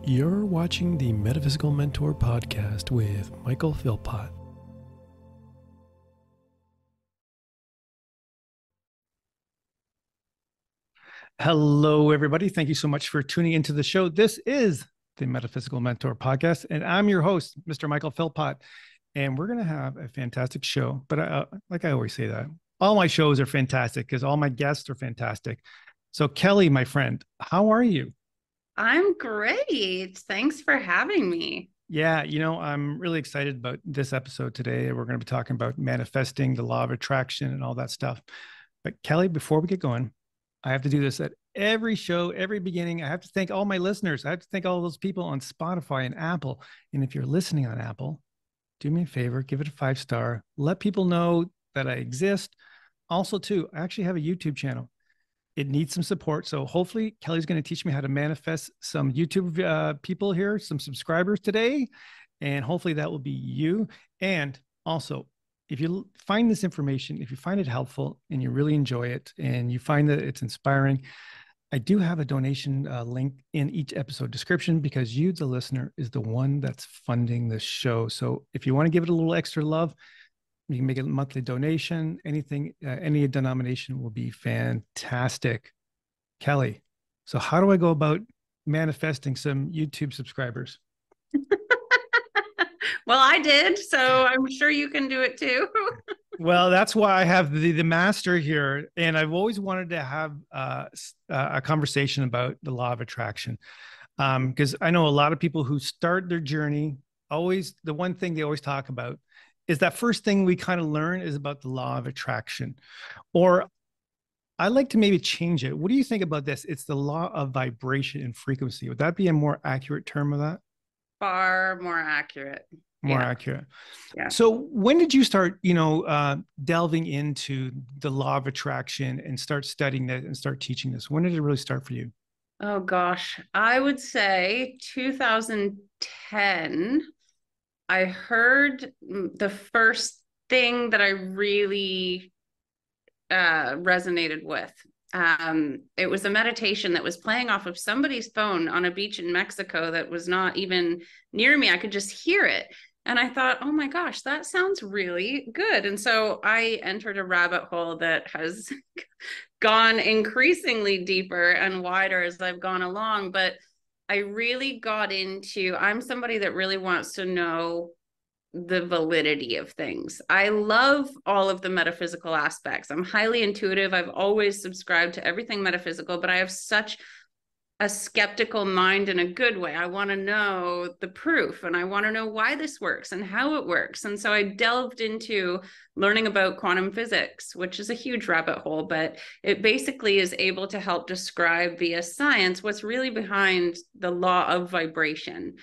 You're watching the Metaphysical Mentor Podcast with Michael Philpott. Hello, everybody. Thank you so much for tuning into the show. This is the Metaphysical Mentor Podcast, and I'm your host, Mr. Michael Philpott. And we're going to have a fantastic show. But like I always say that, all my shows are fantastic because all my guests are fantastic. So Kelly, my friend, how are you? I'm great. Thanks for having me. Yeah, I'm really excited about this episode today. We're going to be talking about manifesting, the law of attraction, and all that stuff. But Kelly, before we get going, I have to do this at every show, every beginning. I have to thank all my listeners. I have to thank all those people on Spotify and Apple. And if you're listening on Apple, do me a favor, give it a 5-star. Let people know that I exist. Also, too, I actually have a YouTube channel. It needs some support. So hopefully Kelly's going to teach me how to manifest some YouTube people here, some subscribers today. And hopefully that will be you. And also, if you find this information, if you find it helpful and you really enjoy it and you find that it's inspiring, I do have a donation link in each episode description because you, the listener, is the one that's funding this show. So if you want to give it a little extra love, you can make a monthly donation. Anything, any denomination will be fantastic. Kelly, so how do I go about manifesting some YouTube subscribers? Well, I did, so I'm sure you can do it too. Well, that's why I have the master here, and I've always wanted to have a conversation about the law of attraction, because I know a lot of people who start their journey. Always, the one thing they always talk about is that first thing we kind of learn is about the law of attraction, or I like to maybe change it. What do you think about this? It's the law of vibration and frequency. Would that be a more accurate term of that? Far more accurate. More Yeah. accurate. Yeah. So when did you start, delving into the law of attraction and start studying that and start teaching this? When did it really start for you? Oh gosh, I would say 2010. I heard the first thing that I really resonated with. It was a meditation that was playing off of somebody's phone on a beach in Mexico that was not even near me. I could just hear it. And I thought, oh my gosh, that sounds really good. And so I entered a rabbit hole that has gone increasingly deeper and wider as I've gone along. But I really got into, I'm somebody that really wants to know the validity of things. I love all of the metaphysical aspects. I'm highly intuitive. I've always subscribed to everything metaphysical, but I have such a skeptical mind in a good way. I want to know the proof and I want to know why this works and how it works. And so I delved into learning about quantum physics, which is a huge rabbit hole, but it basically is able to help describe via science what's really behind the law of vibration.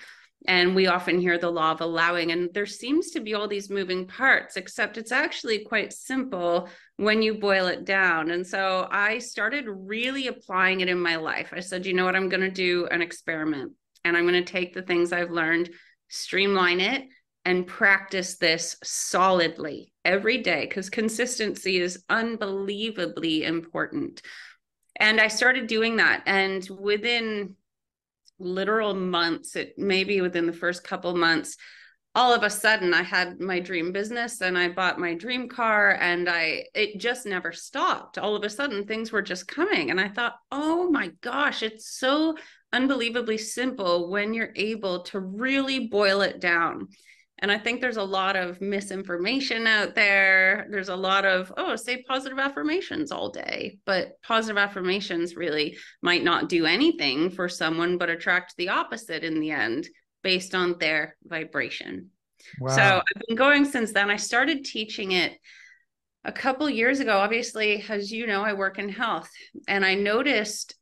And we often hear the law of allowing, and there seems to be all these moving parts, except it's actually quite simple when you boil it down. And so I started really applying it in my life. I said, you know what, I'm going to do an experiment and I'm going to take the things I've learned, streamline it, and practice this solidly every day because consistency is unbelievably important. And I started doing that. And within literal months, it maybe within the first couple months, all of a sudden I had my dream business and I bought my dream car and it just never stopped. All of a sudden things were just coming and I thought, oh my gosh, it's so unbelievably simple when you're able to really boil it down. And I think there's a lot of misinformation out there. There's a lot of, oh, say positive affirmations all day, but positive affirmations really might not do anything for someone, but attract the opposite in the end based on their vibration. So Wow. I've been going since then. I started teaching it a couple years ago. Obviously, as you know, I work in health and I noticed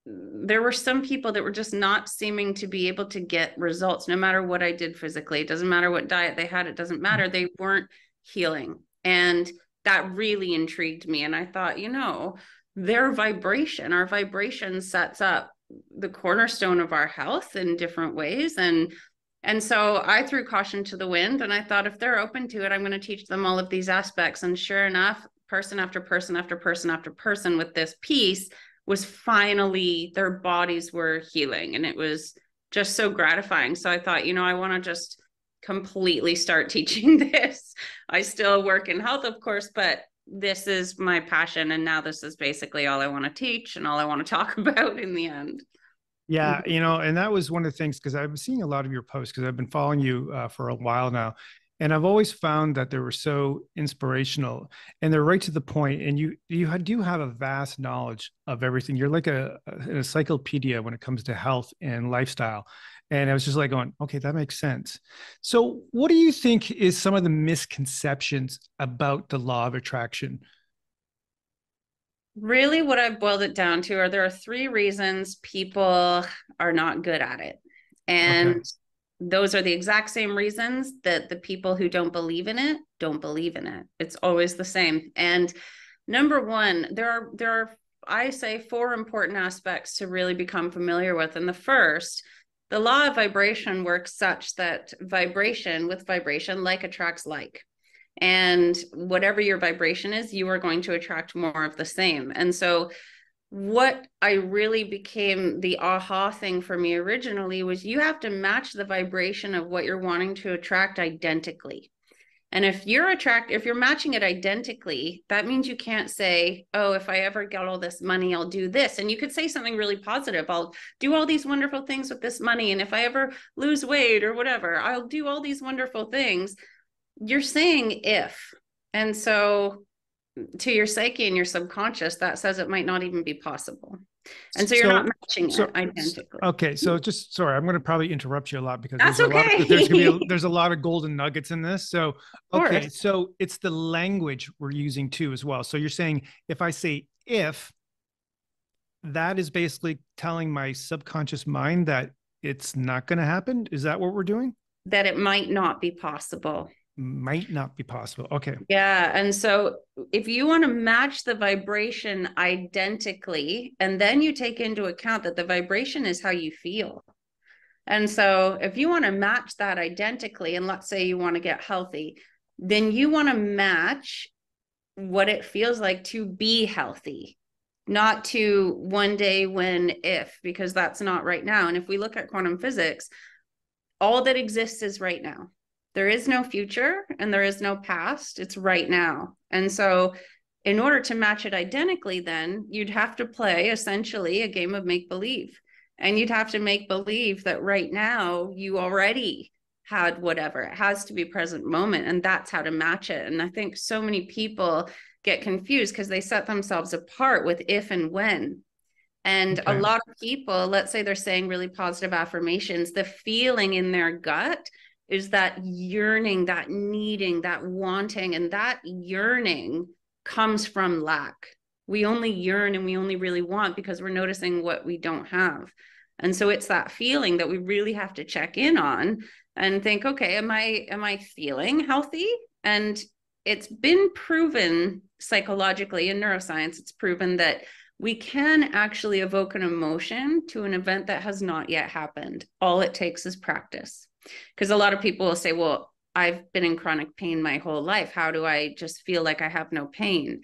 there were some people that were just not seeming to be able to get results no matter what I did physically. It doesn't matter what diet they had, it doesn't matter. They weren't healing. And that really intrigued me. And I thought, their vibration, our vibration sets up the cornerstone of our health in different ways. And so I threw caution to the wind and I thought, if they're open to it, I'm going to teach them all of these aspects. And sure enough, person after person after person after person with this piece was finally, their bodies were healing. And it was just so gratifying. So I thought, I want to just completely start teaching this. I still work in health, of course, but this is my passion. And now this is basically all I want to teach and all I want to talk about in the end. Yeah, and that was one of the things, because I've been seeing a lot of your posts because I've been following you for a while now. And I've always found that they were so inspirational and they're right to the point. And you do have a vast knowledge of everything. You're like an encyclopedia when it comes to health and lifestyle. And I was just like going, okay, that makes sense. So what do you think is some of the misconceptions about the law of attraction? Really, what I've boiled it down to are there are three reasons people are not good at it. Okay. And those are the exact same reasons that the people who don't believe in it don't believe in it. It's always the same. And number one, there are I say four important aspects to really become familiar with. And the first, the law of vibration works such that vibration with vibration like attracts like. And whatever your vibration is, you are going to attract more of the same. And so what I really became the aha thing for me originally was you have to match the vibration of what you're wanting to attract identically. And if you're matching it identically, that means you can't say, oh, if I ever get all this money, I'll do this. And you could say something really positive. I'll do all these wonderful things with this money. And if I ever lose weight or whatever, I'll do all these wonderful things. You're saying if. And so to your psyche and your subconscious, that says it might not even be possible. And so you're not matching it identically. Okay, so just sorry, I'm going to probably interrupt you a lot because That's okay. There's a lot of golden nuggets in this. So okay, so it's the language we're using too as well. So you're saying if I say if, that is basically telling my subconscious mind that it's not going to happen. Is that what we're doing? That it might not be possible. Might not be possible. Okay. Yeah. And so if you want to match the vibration identically, and then you take into account that the vibration is how you feel. And so if you want to match that identically, and let's say you want to get healthy, then you want to match what it feels like to be healthy, not to one day when if, because that's not right now. And if we look at quantum physics, all that exists is right now. There is no future and there is no past. It's right now. And so in order to match it identically, then you'd have to play essentially a game of make believe. And you'd have to make believe that right now you already had whatever. It has to be present moment. And that's how to match it. And I think so many people get confused because they set themselves apart with if and when. And a lot of people, let's say they're saying really positive affirmations, the feeling in their gut is that yearning, that needing, that wanting, and that yearning comes from lack. We only yearn and we only really want because we're noticing what we don't have. And so it's that feeling that we really have to check in on and think, okay, am I feeling healthy? And it's been proven psychologically in neuroscience, it's proven that we can actually evoke an emotion to an event that has not yet happened. All it takes is practice. Because a lot of people will say, well, I've been in chronic pain my whole life. How do I just feel like I have no pain?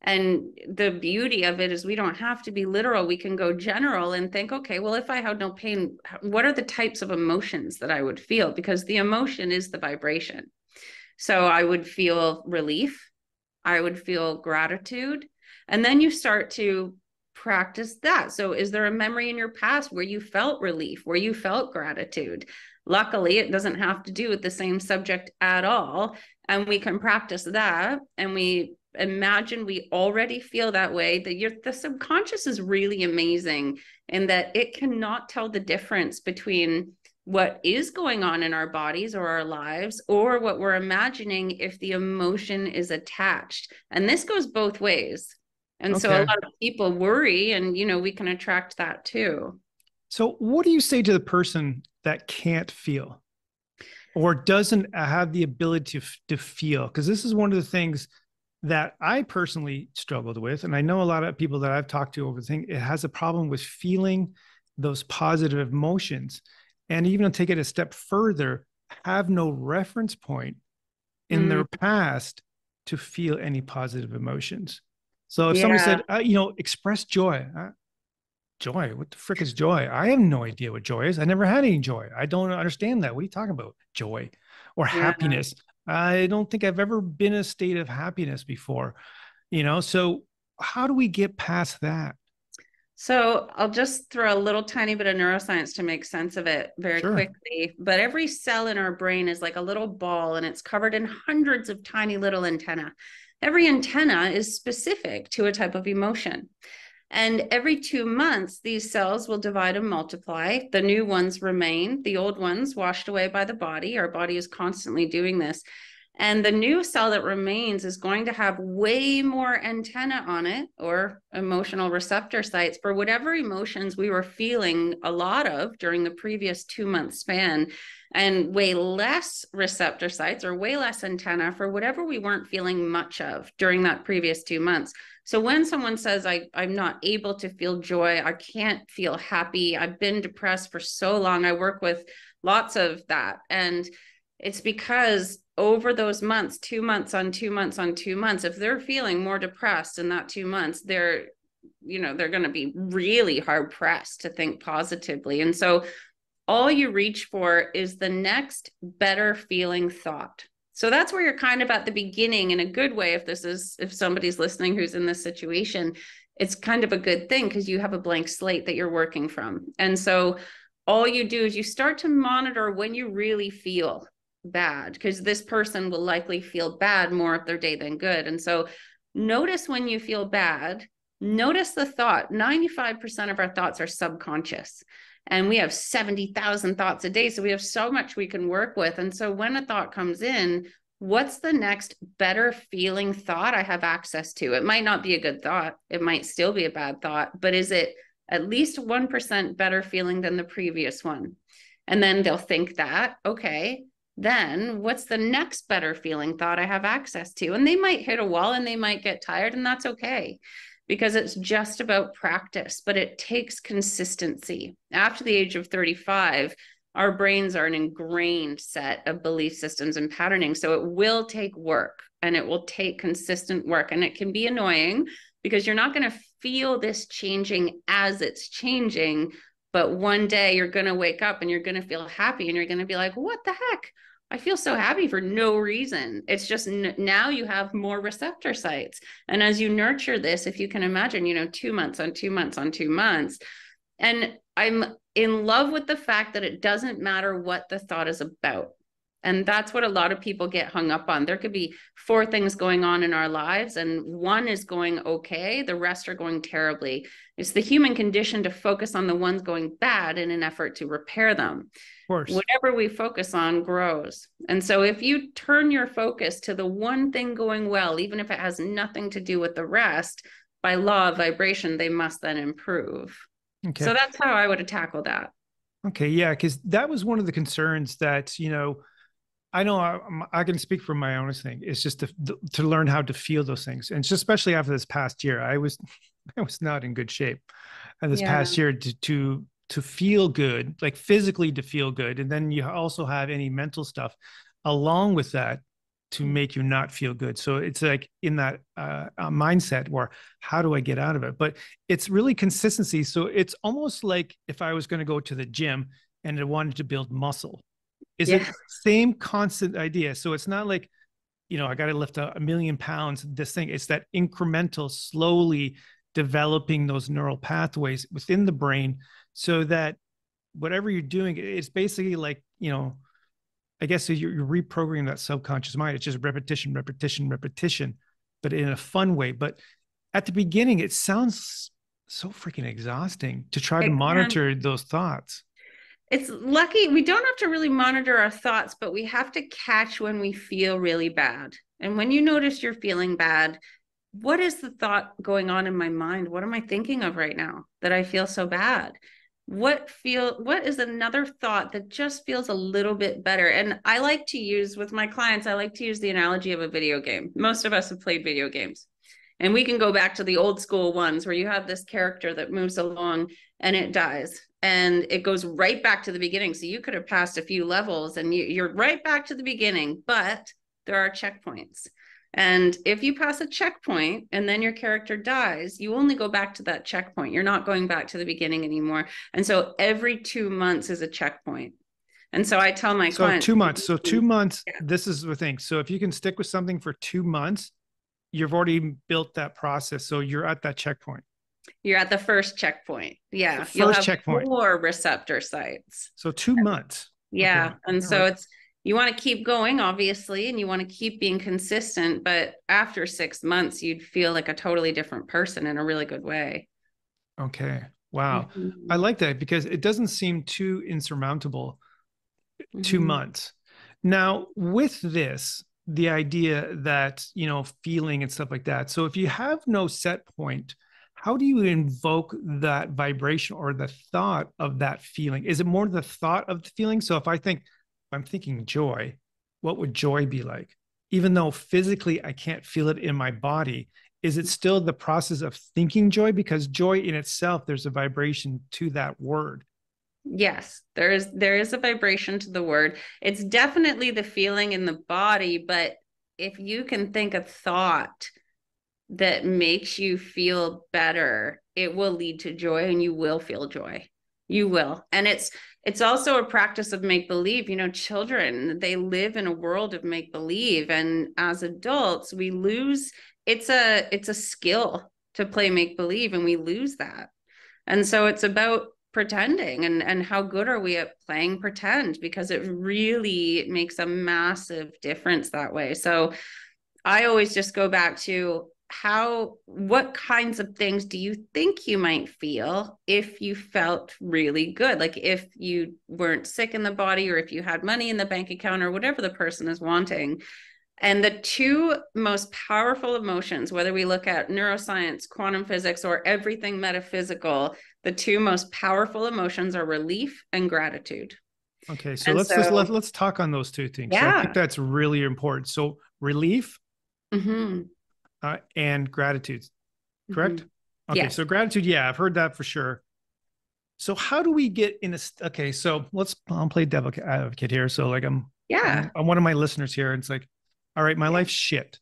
And the beauty of it is we don't have to be literal. We can go general and think, okay, well, if I had no pain, what are the types of emotions that I would feel? Because the emotion is the vibration. So I would feel relief. I would feel gratitude. And then you start to practice that. So is there a memory in your past where you felt relief, where you felt gratitude? Luckily, it doesn't have to do with the same subject at all. And we can practice that. And we imagine we already feel that way. The subconscious is really amazing in that it cannot tell the difference between what is going on in our bodies or our lives or what we're imagining if the emotion is attached. And this goes both ways. And so a lot of people worry, and, we can attract that too. So what do you say to the person that can't feel or doesn't have the ability to feel? Because this is one of the things that I personally struggled with. And I know a lot of people that I've talked to over the thing, it has a problem with feeling those positive emotions. And even to take it a step further, have no reference point in their past to feel any positive emotions. So if somebody said, express joy, Joy? What the frick is joy? I have no idea what joy is. I never had any joy. I don't understand that. What are you talking about? Joy or Yeah. happiness? I don't think I've ever been in a state of happiness before, So how do we get past that? So I'll just throw a little tiny bit of neuroscience to make sense of it very Sure. quickly. But every cell in our brain is like a little ball, and it's covered in hundreds of tiny little antennae. Every antenna is specific to a type of emotion. And every 2 months, these cells will divide and multiply. The new ones remain, the old ones washed away by the body. Our body is constantly doing this. And the new cell that remains is going to have way more antenna on it, or emotional receptor sites, for whatever emotions we were feeling a lot of during the previous 2 month span, and way less receptor sites, or way less antenna, for whatever we weren't feeling much of during that previous 2 months. So when someone says, I'm not able to feel joy, I can't feel happy, I've been depressed for so long, I work with lots of that. And it's because over those months, 2 months on 2 months on 2 months, if they're feeling more depressed in that 2 months, they're going to be really hard pressed to think positively. And so all you reach for is the next better feeling thought. So that's where you're kind of at the beginning in a good way. If somebody's listening who's in this situation, it's kind of a good thing because you have a blank slate that you're working from. And so all you do is you start to monitor when you really feel bad, because this person will likely feel bad more of their day than good. And so notice when you feel bad, notice the thought. 95% of our thoughts are subconscious, and we have 70,000 thoughts a day. So we have so much we can work with. And so when a thought comes in, what's the next better feeling thought I have access to? It might not be a good thought. It might still be a bad thought, but is it at least 1% better feeling than the previous one? And then they'll think that, okay, then what's the next better feeling thought I have access to? And they might hit a wall and they might get tired, and that's okay, because it's just about practice, but it takes consistency. After the age of 35, our brains are an ingrained set of belief systems and patterning. So it will take work, and it will take consistent work. And it can be annoying because you're not going to feel this changing as it's changing. But one day you're going to wake up and you're going to feel happy, and you're going to be like, what the heck? I feel so happy for no reason. It's just now you have more receptor sites. And as you nurture this, if you can imagine, 2 months on 2 months on 2 months, and I'm in love with the fact that it doesn't matter what the thought is about. And that's what a lot of people get hung up on. There could be 4 things going on in our lives, and one is going okay, the rest are going terribly. It's the human condition to focus on the ones going bad in an effort to repair them. Of course. Whatever we focus on grows. And so if you turn your focus to the one thing going well, even if it has nothing to do with the rest, by law of vibration, they must then improve. Okay. So that's how I would tackle that. Okay. Yeah. Because that was one of the concerns that, I know I can speak from my own thing. It's just to learn how to feel those things. And just especially after this past year, I was not in good shape. And this past year to feel good, like physically to feel good. And then you also have any mental stuff along with that to make you not feel good. So it's like in that mindset where how do I get out of it? But it's really consistency. So it's almost like if I was going to go to the gym and I wanted to build muscle. Is it same constant idea? So it's not like, I got to lift a million pounds, this thing. It's that incremental, slowly developing those neural pathways within the brain so that whatever you're doing, it's basically like, I guess you're reprogramming that subconscious mind. It's just repetition, repetition, repetition, but in a fun way. But at the beginning, it sounds so freaking exhausting to try to monitor those thoughts. It's lucky we don't have to really monitor our thoughts, but we have to catch when we feel really bad. And when you notice you're feeling bad, what is the thought going on in my mind? What am I thinking of right now that I feel so bad? What is another thought that just feels a little bit better? And I like to use with my clients, I like to use the analogy of a video game. Most of us have played video games, and we can go back to the old school ones where you have this character that moves along and it dies and it goes right back to the beginning. So you could have passed a few levels and you're right back to the beginning, but there are checkpoints. And if you pass a checkpoint and then your character dies, you only go back to that checkpoint. You're not going back to the beginning anymore. And so every 2 months is a checkpoint. And so I tell my So clients, 2 months. So 2 months, yeah, this is the thing. So if you can stick with something for 2 months, you've already built that process. So you're at that checkpoint. you're at the first checkpoint. Yeah. You'll First have checkpoint. more receptor sites. So 2 months. Yeah. Okay. And All so right. it's, you want to keep going, obviously, and you want to keep being consistent. But after 6 months, you'd feel like a totally different person in a really good way. Okay. Wow. I Mhm. like that because it doesn't seem too insurmountable. two Mhm. months. Now, with this, the idea that, feeling and stuff like that. So if you have no set point, how do you invoke that vibration or the thought of that feeling? Is it more the thought of the feeling? So if I'm thinking joy, what would joy be like? Even though physically I can't feel it in my body, is it still the process of thinking joy? Because joy in itself, there's a vibration to that word. Yes, there is a vibration to the word. It's definitely the feeling in the body, but if you can think a thought that makes you feel better, it will lead to joy and you will feel joy. You will. And it's also a practice of make believe. Children, they live in a world of make believe, and as adults, we lose, it's a skill to play make believe, and we lose that. And so it's about pretending, and how good are we at playing pretend, because it really makes a massive difference that way. So I always just go back to what kinds of things do you think you might feel if you felt really good? Like if you weren't sick in the body, or if you had money in the bank account, or whatever the person is wanting. And the two most powerful emotions, whether we look at neuroscience, quantum physics, or everything metaphysical, the two most powerful emotions are relief and gratitude. Okay, so And so, let's talk on those two things. So I think yeah. that's really important. So relief Hmm. and gratitude, Hmm. correct? Okay, Yes. so gratitude, yeah, I've heard that for sure. So how do we get in a? Okay, so I'll play devil advocate here. So like Yeah. I'm one of my listeners here, and it's like, all right, my Yeah. life's shit.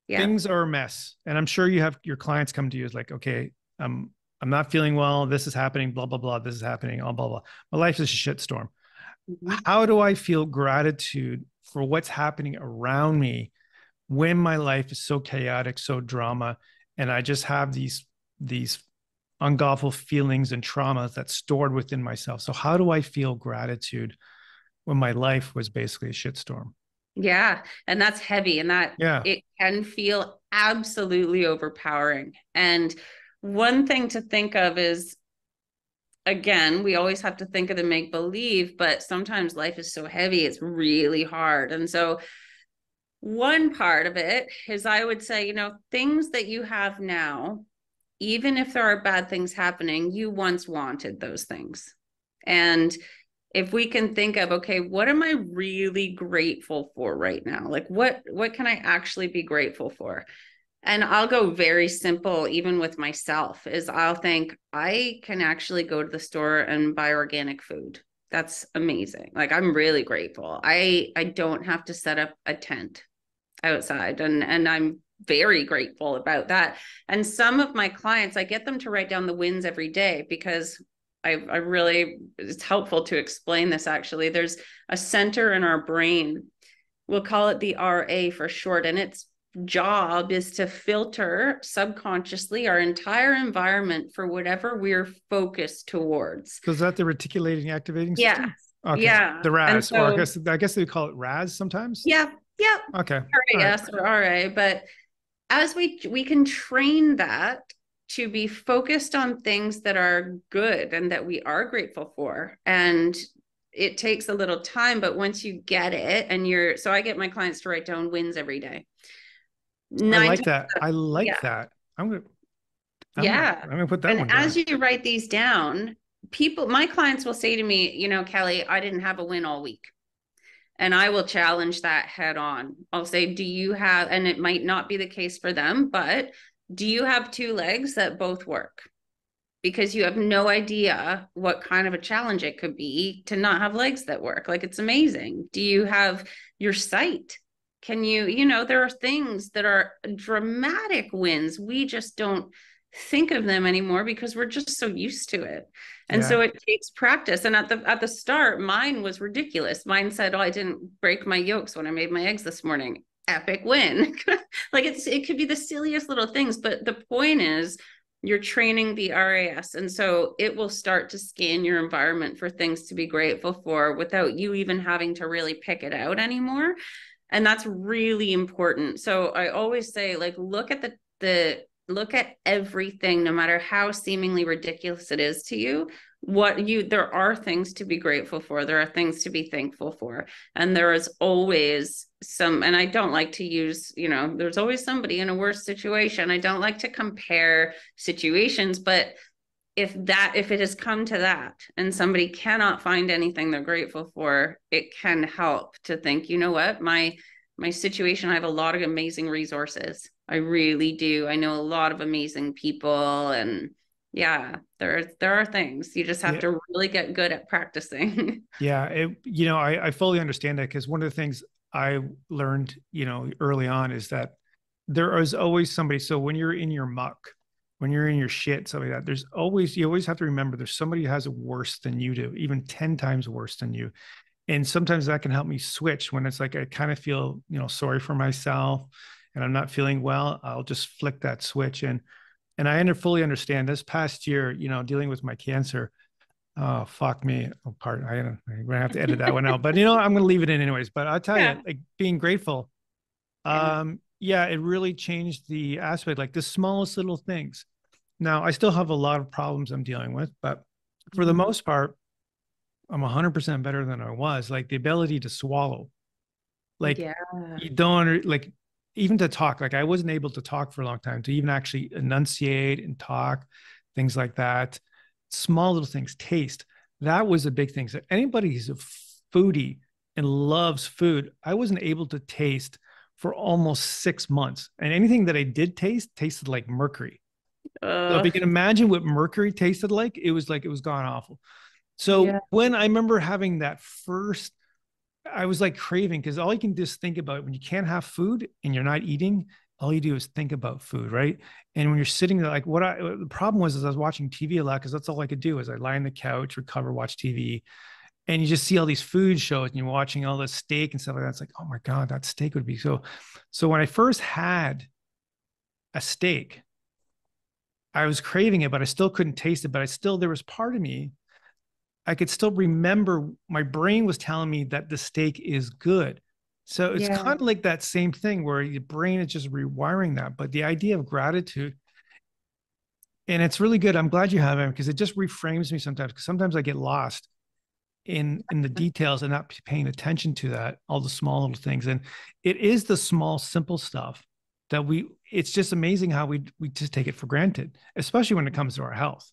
Yeah. Things are a mess, and I'm sure you have your clients come to you as like, okay, I'm not feeling well. This is happening. Blah blah blah. This is happening. Blah blah blah. My life is a shitstorm. Hmm. How do I feel gratitude for what's happening around me when my life is so chaotic, so drama, and I just have these ungodful feelings and traumas that's stored within myself. So how do I feel gratitude when my life was basically a shitstorm? Yeah. And that's heavy, and that Yeah. it can feel absolutely overpowering. And one thing to think of is, again, we always have to think of the make believe, but sometimes life is so heavy, it's really hard. And so, one part of it is, I would say, things that you have now, even if there are bad things happening, you once wanted those things. And if we can think of, okay, what am I really grateful for right now? Like what can I actually be grateful for? And I'll go very simple, even with myself, is I'll think I can actually go to the store and buy organic food. That's amazing. Like I'm really grateful. I don't have to set up a tent outside, and I'm very grateful about that. And some of my clients, I get them to write down the wins every day, because I really, it's helpful to explain this. Actually, there's a center in our brain, we'll call it the RA for short, and its job is to filter subconsciously our entire environment for whatever we're focused towards. So is that the reticulating activating Yeah. system? Okay. Yeah. The And RAS, or so, I guess they call it RAS sometimes. yeah, yeah, Okay. All right. RAS or RA, but as we can train that to be focused on things that are good and that we are grateful for. And it takes a little time, but once you get it, and so I get my clients to write down wins every day. I Nine like times that. I like Yeah. that. I'm gonna Yeah. I'm gonna put that And one as down. you write these down, my clients will say to me, Kelly, I didn't have a win all week. And I will challenge that head on. I'll say, do you have, and it might not be the case for them, but do you have two legs that both work? Because you have no idea what kind of a challenge it could be to not have legs that work. Like it's amazing. Do you have your sight? Can you, you know, there are things that are dramatic wins. We just don't think of them anymore because we're just so used to it. And Yeah. so it takes practice. And at the start, mine was ridiculous. Mine said, "Oh, I didn't break my yolks when I made my eggs this morning." Epic win. Like it could be the silliest little things, but the point is you're training the RAS. And so it will start to scan your environment for things to be grateful for without you even having to really pick it out anymore. And that's really important. So I always say, like, look at the look at everything, no matter how seemingly ridiculous it is to you. There are things to be grateful for. There are things to be thankful for. And there is always and I don't like to use, you know, there's always somebody in a worse situation. I don't like to compare situations, but if it has come to that and somebody cannot find anything they're grateful for, it can help to think, you know what, my situation, I have a lot of amazing resources. I really do. I know a lot of amazing people, and yeah, there are things. You just have Yeah. to really get good at practicing. Yeah. I fully understand that, because one of the things I learned, early on is that there is always somebody. So when you're in your muck, when you're in your shit, something like that, you always have to remember there's somebody who has it worse than you do, even 10 times worse than you. And sometimes that can help me switch when it's like I kind of feel, sorry for myself and I'm not feeling well. I'll just flick that switch. And I fully understand this past year, dealing with my cancer. Oh, fuck me. Oh, pardon. I'm gonna have to edit that one out, but I'm gonna leave it in anyways. But I'll tell you, Yeah. like, being grateful, Yeah. yeah, it really changed the aspect, like the smallest little things. Now, I still have a lot of problems I'm dealing with, but for the Mhm. most part, I'm 100% better than I was. Like the ability to swallow, like Yeah. you don't like, even to talk. Like I wasn't able to talk for a long time, to even actually enunciate and talk, things like that. Small little things, taste. That was a big thing. So anybody who's a foodie and loves food, I wasn't able to taste for almost 6 months. And anything that I did taste tasted like mercury. So if Uh, you can imagine what mercury tasted like it was gone awful. So yeah. when I remember having that first, I was like craving, because all you can just think about when you can't have food and you're not eating, all you do is think about food, right? And when you're sitting there, like the problem was is I was watching TV a lot, because that's all I could do is I lie on the couch, recover, watch TV, and you just see all these food shows and you're watching all this steak and stuff like that. It's like, oh my God, that steak would be so. So when I first had a steak, I was craving it, but I still couldn't taste it. But there was part of me, I could still remember my brain was telling me that the steak is good. So it's Yeah. kind of like that same thing where your brain is just rewiring that. But the idea of gratitude, and it's really good. I'm glad you have it, because it just reframes me sometimes. Because sometimes I get lost in the details and not paying attention to that, all the small little things. And it is the small, simple stuff that it's just amazing how we just take it for granted, especially when it comes to our health.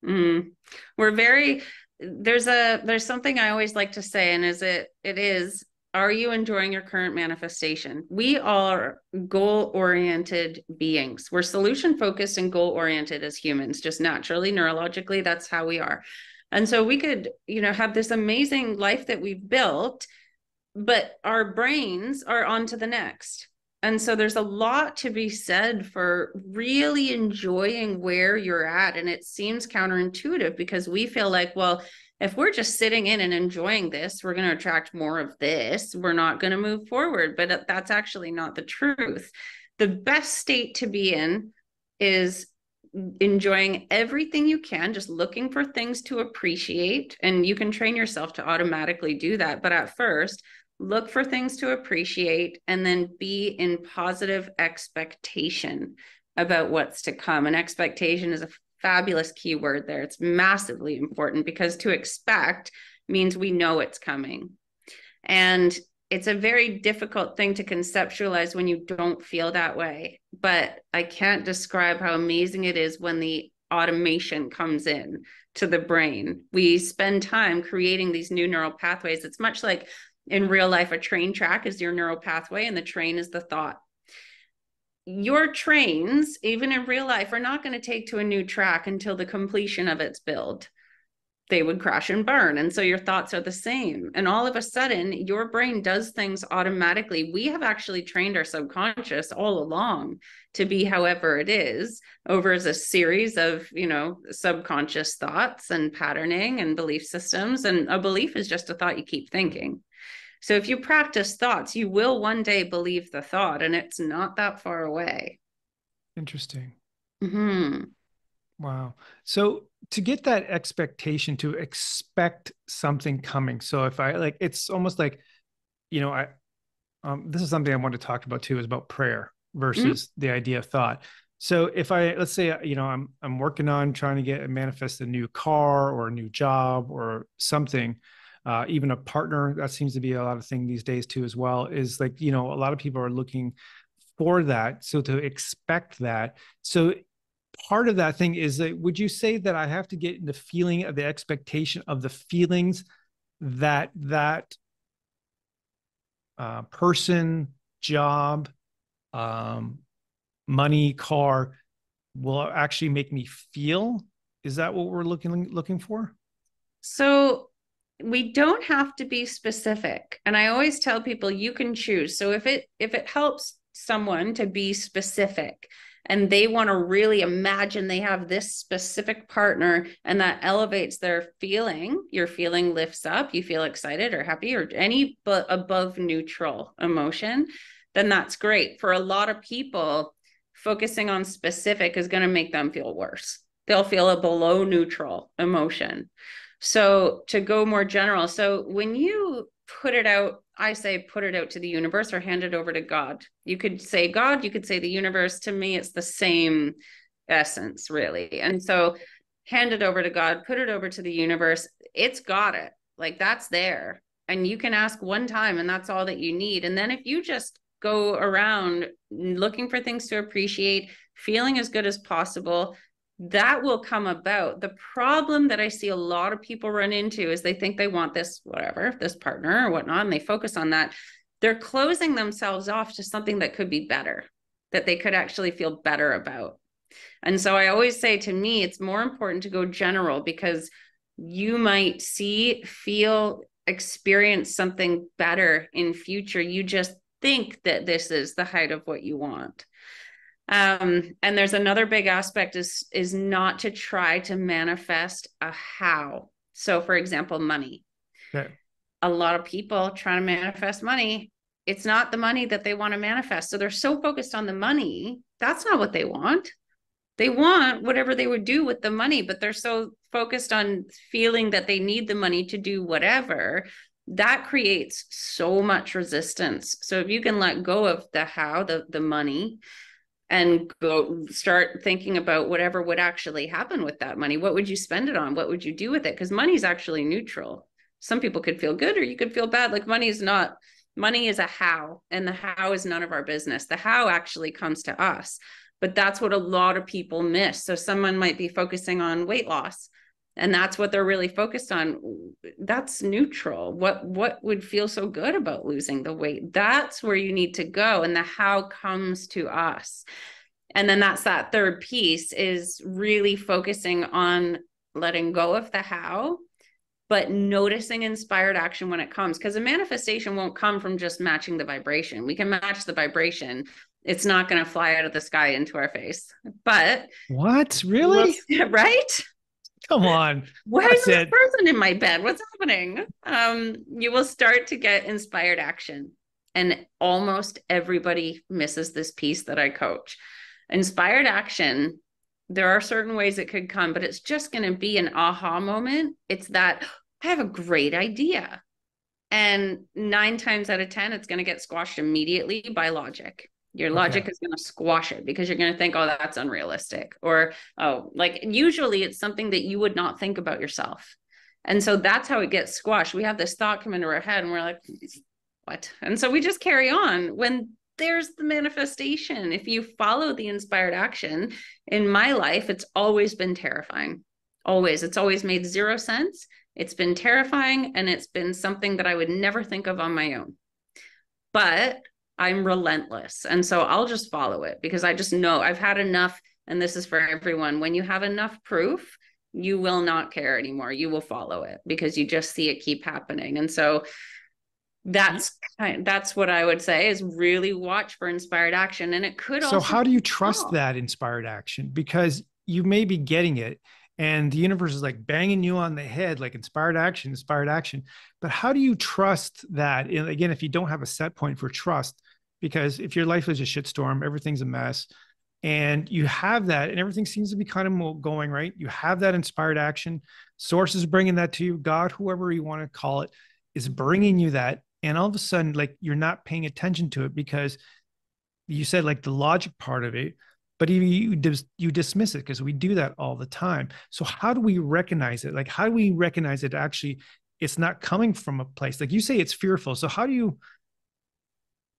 Mm. We're very there's something I always like to say, and it is, are you enjoying your current manifestation? We are goal-oriented beings. We're solution-focused and goal-oriented as humans, just naturally, neurologically, that's how we are. And so we could, have this amazing life that we've built, but our brains are on to the next. And so there's a lot to be said for really enjoying where you're at. And it seems counterintuitive because we feel like, well, if we're just sitting in and enjoying this, we're going to attract more of this. We're not going to move forward. But that's actually not the truth. The best state to be in is enjoying everything you can, just looking for things to appreciate. And you can train yourself to automatically do that. But at first, look for things to appreciate and then be in positive expectation about what's to come. And expectation is a fabulous keyword there. It's massively important because to expect means we know it's coming. And it's a very difficult thing to conceptualize when you don't feel that way. But I can't describe how amazing it is when the automation comes in to the brain. We spend time creating these new neural pathways. It's much like in real life, a train track is your neural pathway and the train is the thought. Your trains, even in real life, are not going to take to a new track until the completion of its build. they would crash and burn. And so your thoughts are the same. And all of a sudden, your brain does things automatically. We have actually trained our subconscious all along to be however it is over as a series of, subconscious thoughts and patterning and belief systems. And a belief is just a thought you keep thinking. So if you practice thoughts, you will one day believe the thought, and it's not that far away. Interesting. Mm-hmm. Wow. So to get that expectation, to expect something coming. So if I like, it's almost like, this is something I want to talk about too, is about prayer versus the idea of thought. So if let's say, I'm working on trying to manifest a new car or a new job or something, even a partner, that seems to be a lot of thing these days too, as well, is like, a lot of people are looking for that. So to expect that. So part of that thing is that, would you say that I have to get the feeling of the expectation of the feelings that person, job, money, car will actually make me feel? Is that what we're looking for? So we don't have to be specific. And I always tell people you can choose. So if it helps someone to be specific, and they want to really imagine they have this specific partner and that elevates their feeling, your feeling lifts up, you feel excited or happy or any but above neutral emotion, then that's great. For a lot of people, focusing on specific is going to make them feel worse. They'll feel a below neutral emotion. So to go more general, so when you put it out, I say put it out to the universe or hand it over to God. You could say God, you could say the universe. To me, it's the same essence, really. And so hand it over to God, put it over to the universe. It's got it. Like that's there. And you can ask one time and that's all that you need. And then if you just go around looking for things to appreciate, feeling as good as possible, that will come about. The problem that I see a lot of people run into is they think they want this, whatever, this partner or whatnot, and they focus on that. They're closing themselves off to something that could be better, that they could actually feel better about. And so I always say, to me, it's more important to go general, because you might see, feel, experience something better in future. You just think that this is the height of what you want. And there's another big aspect is not to try to manifest a how. So for example, money. Okay. A lot of people trying to manifest money. It's not the money that they want to manifest. So they're so focused on the money. That's not what they want. They want whatever they would do with the money, but they're so focused on feeling that they need the money to do whatever. That creates so much resistance. So if you can let go of the how, the money, and go start thinking about whatever would actually happen with that money. What would you spend it on? What would you do with it? Because money is actually neutral. Some people could feel good or you could feel bad. Like money is a how, and the how is none of our business. The how actually comes to us, but that's what a lot of people miss. So someone might be focusing on weight loss, and that's what they're really focused on. That's neutral. What would feel so good about losing the weight? That's where you need to go. And the how comes to us. And then that's that third piece, is really focusing on letting go of the how, but noticing inspired action when it comes. Because a manifestation won't come from just matching the vibration. We can match the vibration. It's not going to fly out of the sky into our face. But what? Really? Right? Come on. Why is this person in my bed? What's happening? You will start to get inspired action. And almost everybody misses this piece that I coach. Inspired action, there are certain ways it could come, but it's just going to be an aha moment. It's that I have a great idea. And 9 times out of 10, it's going to get squashed immediately by logic. Your logic is going to squash it because you're going to think, oh, that's unrealistic. Or, oh, like usually it's something that you would not think about yourself. And so that's how it gets squashed. We have this thought come into our head and we're like, what? And so we just carry on when there's the manifestation. If you follow the inspired action, in my life, it's always been terrifying. Always. It's always made 0 sense. It's been terrifying. And it's been something that I would never think of on my own. But I'm relentless. And so I'll just follow it because I just know I've had enough. And this is for everyone. When you have enough proof, you will not care anymore. You will follow it because you just see it keep happening. And so that's what I would say is really watch for inspired action. And it could So also how do be you trust small. that inspired action? Because you may be getting it and the universe is like banging you on the head, like inspired action, inspired action. But how do you trust that? And again, if you don't have a set point for trust, because if your life is a shitstorm, everything's a mess, and you have that, and everything seems to be kind of going right. You have that inspired action. Source is bringing that to you. God, whoever you want to call it, is bringing you that. And all of a sudden, like you're not paying attention to it because you said like the logic part of it, but you dismiss it because we do that all the time. So how do we recognize it? Like, how do we recognize it actually it's not coming from a place like you say it's fearful? So how do you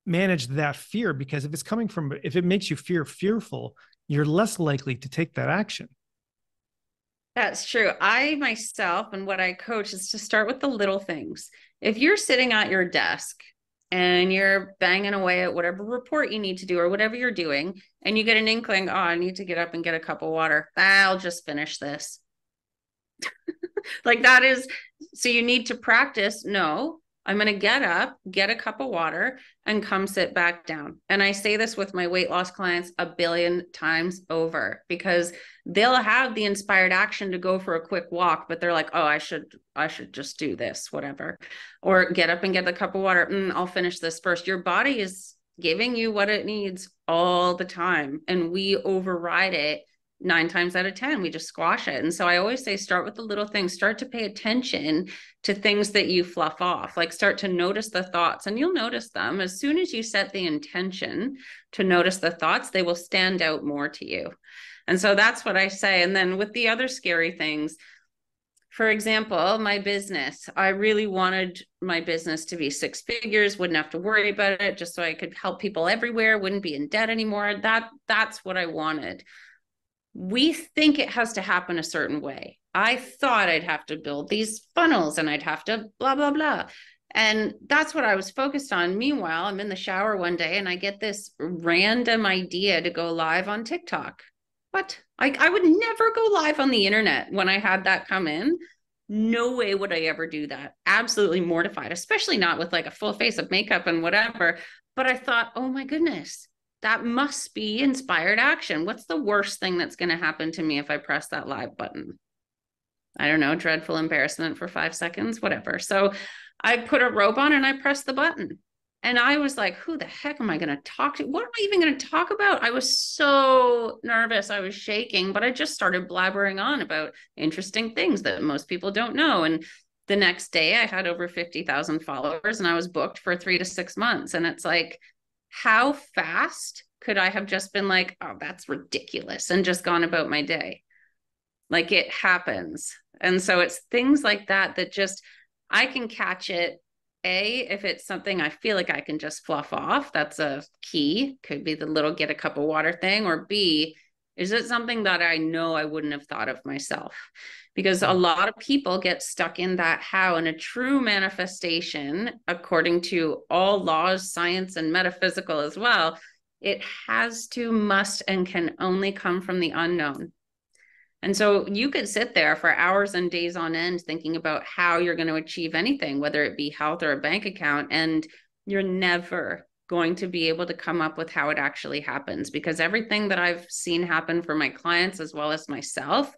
manage that fear? Because if it makes you fearful, you're less likely to take that action. That's true. I myself and what I coach is to start with the little things. If you're sitting at your desk and you're banging away at whatever report you need to do or whatever you're doing, and you get an inkling, oh, I need to get up and get a cup of water. I'll just finish this. Like that is, so you need to practice. No, I'm going to get up, get a cup of water, and come sit back down. And I say this with my weight loss clients a billion times over because they'll have the inspired action to go for a quick walk, but they're like, oh, I should just do this, whatever, or get up and get the cup of water. I'll finish this first. Your body is giving you what it needs all the time, and we override it 9 times out of 10. We just squash it. And so I always say, start with the little things, start to pay attention to things that you fluff off, like start to notice the thoughts, and you'll notice them. As soon as you set the intention to notice the thoughts, they will stand out more to you. And so that's what I say. And then with the other scary things, for example, my business, I really wanted my business to be 6 figures, wouldn't have to worry about it, just so I could help people everywhere, wouldn't be in debt anymore. That's what I wanted. We think it has to happen a certain way. I thought I'd have to build these funnels and I'd have to blah, blah, blah. And that's what I was focused on. Meanwhile, I'm in the shower one day and I get this random idea to go live on TikTok. What? I would never go live on the internet when I had that come in. No way would I ever do that. Absolutely mortified, especially not with like a full face of makeup and whatever. But I thought, oh my goodness, that must be inspired action. What's the worst thing that's going to happen to me if I press that live button? I don't know, dreadful embarrassment for 5 seconds, whatever. So I put a robe on and I pressed the button. And I was like, who the heck am I going to talk to? What am I even going to talk about? I was so nervous. I was shaking, but I just started blabbering on about interesting things that most people don't know. And the next day I had over 50,000 followers and I was booked for 3 to 6 months. And it's like, how fast could I have just been like, oh, that's ridiculous, and just gone about my day? Like it happens. And so it's things like that that just, I can catch it. If it's something I feel like I can just fluff off, that's a key. Could be the little get a cup of water thing. Or B, is it something that I know I wouldn't have thought of myself? Because a lot of people get stuck in that how, and a true manifestation, according to all laws, science, and metaphysical as well, it has to, must, and can only come from the unknown. And so you could sit there for hours and days on end thinking about how you're going to achieve anything, whether it be health or a bank account, and you're never going to be able to come up with how it actually happens, because everything that I've seen happen for my clients as well as myself,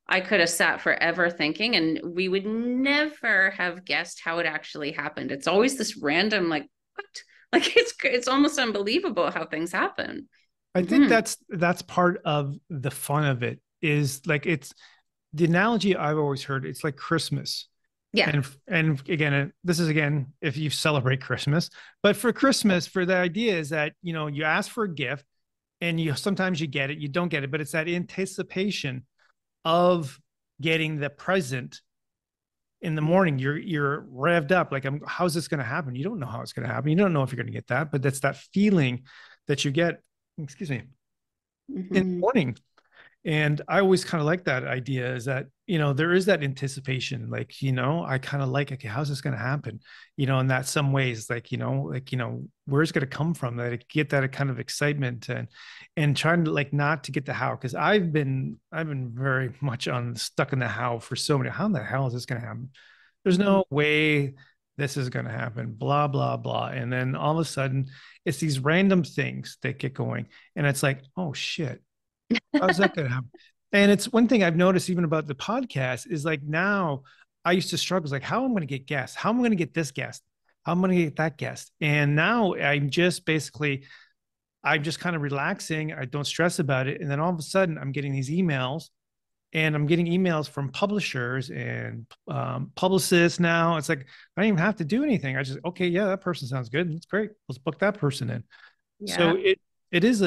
I could have sat forever thinking, and we would never have guessed how it actually happened. It's always this random, like, what? Like it's almost unbelievable how things happen. I think that's part of the fun of it, is like, it's the analogy I've always heard. It's like Christmas. Yeah. And again, this is again, if you celebrate Christmas, but for Christmas, for the idea is that, you ask for a gift and sometimes you get it, you don't get it, but it's that anticipation of getting the present in the morning. You're revved up. Like, how's this going to happen? You don't know how it's going to happen. You don't know if you're going to get that, but that's that feeling that you get, excuse me, in the morning. And I always kind of like that idea, is that, there is that anticipation, like, I kind of like, okay, how's this going to happen? And that some ways, like, where's it going to come from, that I get that kind of excitement, and trying to, like, not to get the how. Cause I've been very much stuck in the how for so many, how in the hell is this going to happen? There's no way this is going to happen, blah, blah, blah. And then all of a sudden it's these random things that get going. And it's like, oh shit, how's that going to happen? And it's one thing I've noticed even about the podcast is, like, now I used to struggle, like, how am I going to get guests? How am I going to get this guest? How am I going to get that guest? And now I'm just kind of relaxing. I don't stress about it. And then all of a sudden I'm getting these emails, and I'm getting emails from publishers and publicists now. It's like, I don't even have to do anything. I just, okay, yeah, that person sounds good. That's great. Let's book that person in. So Yeah. it is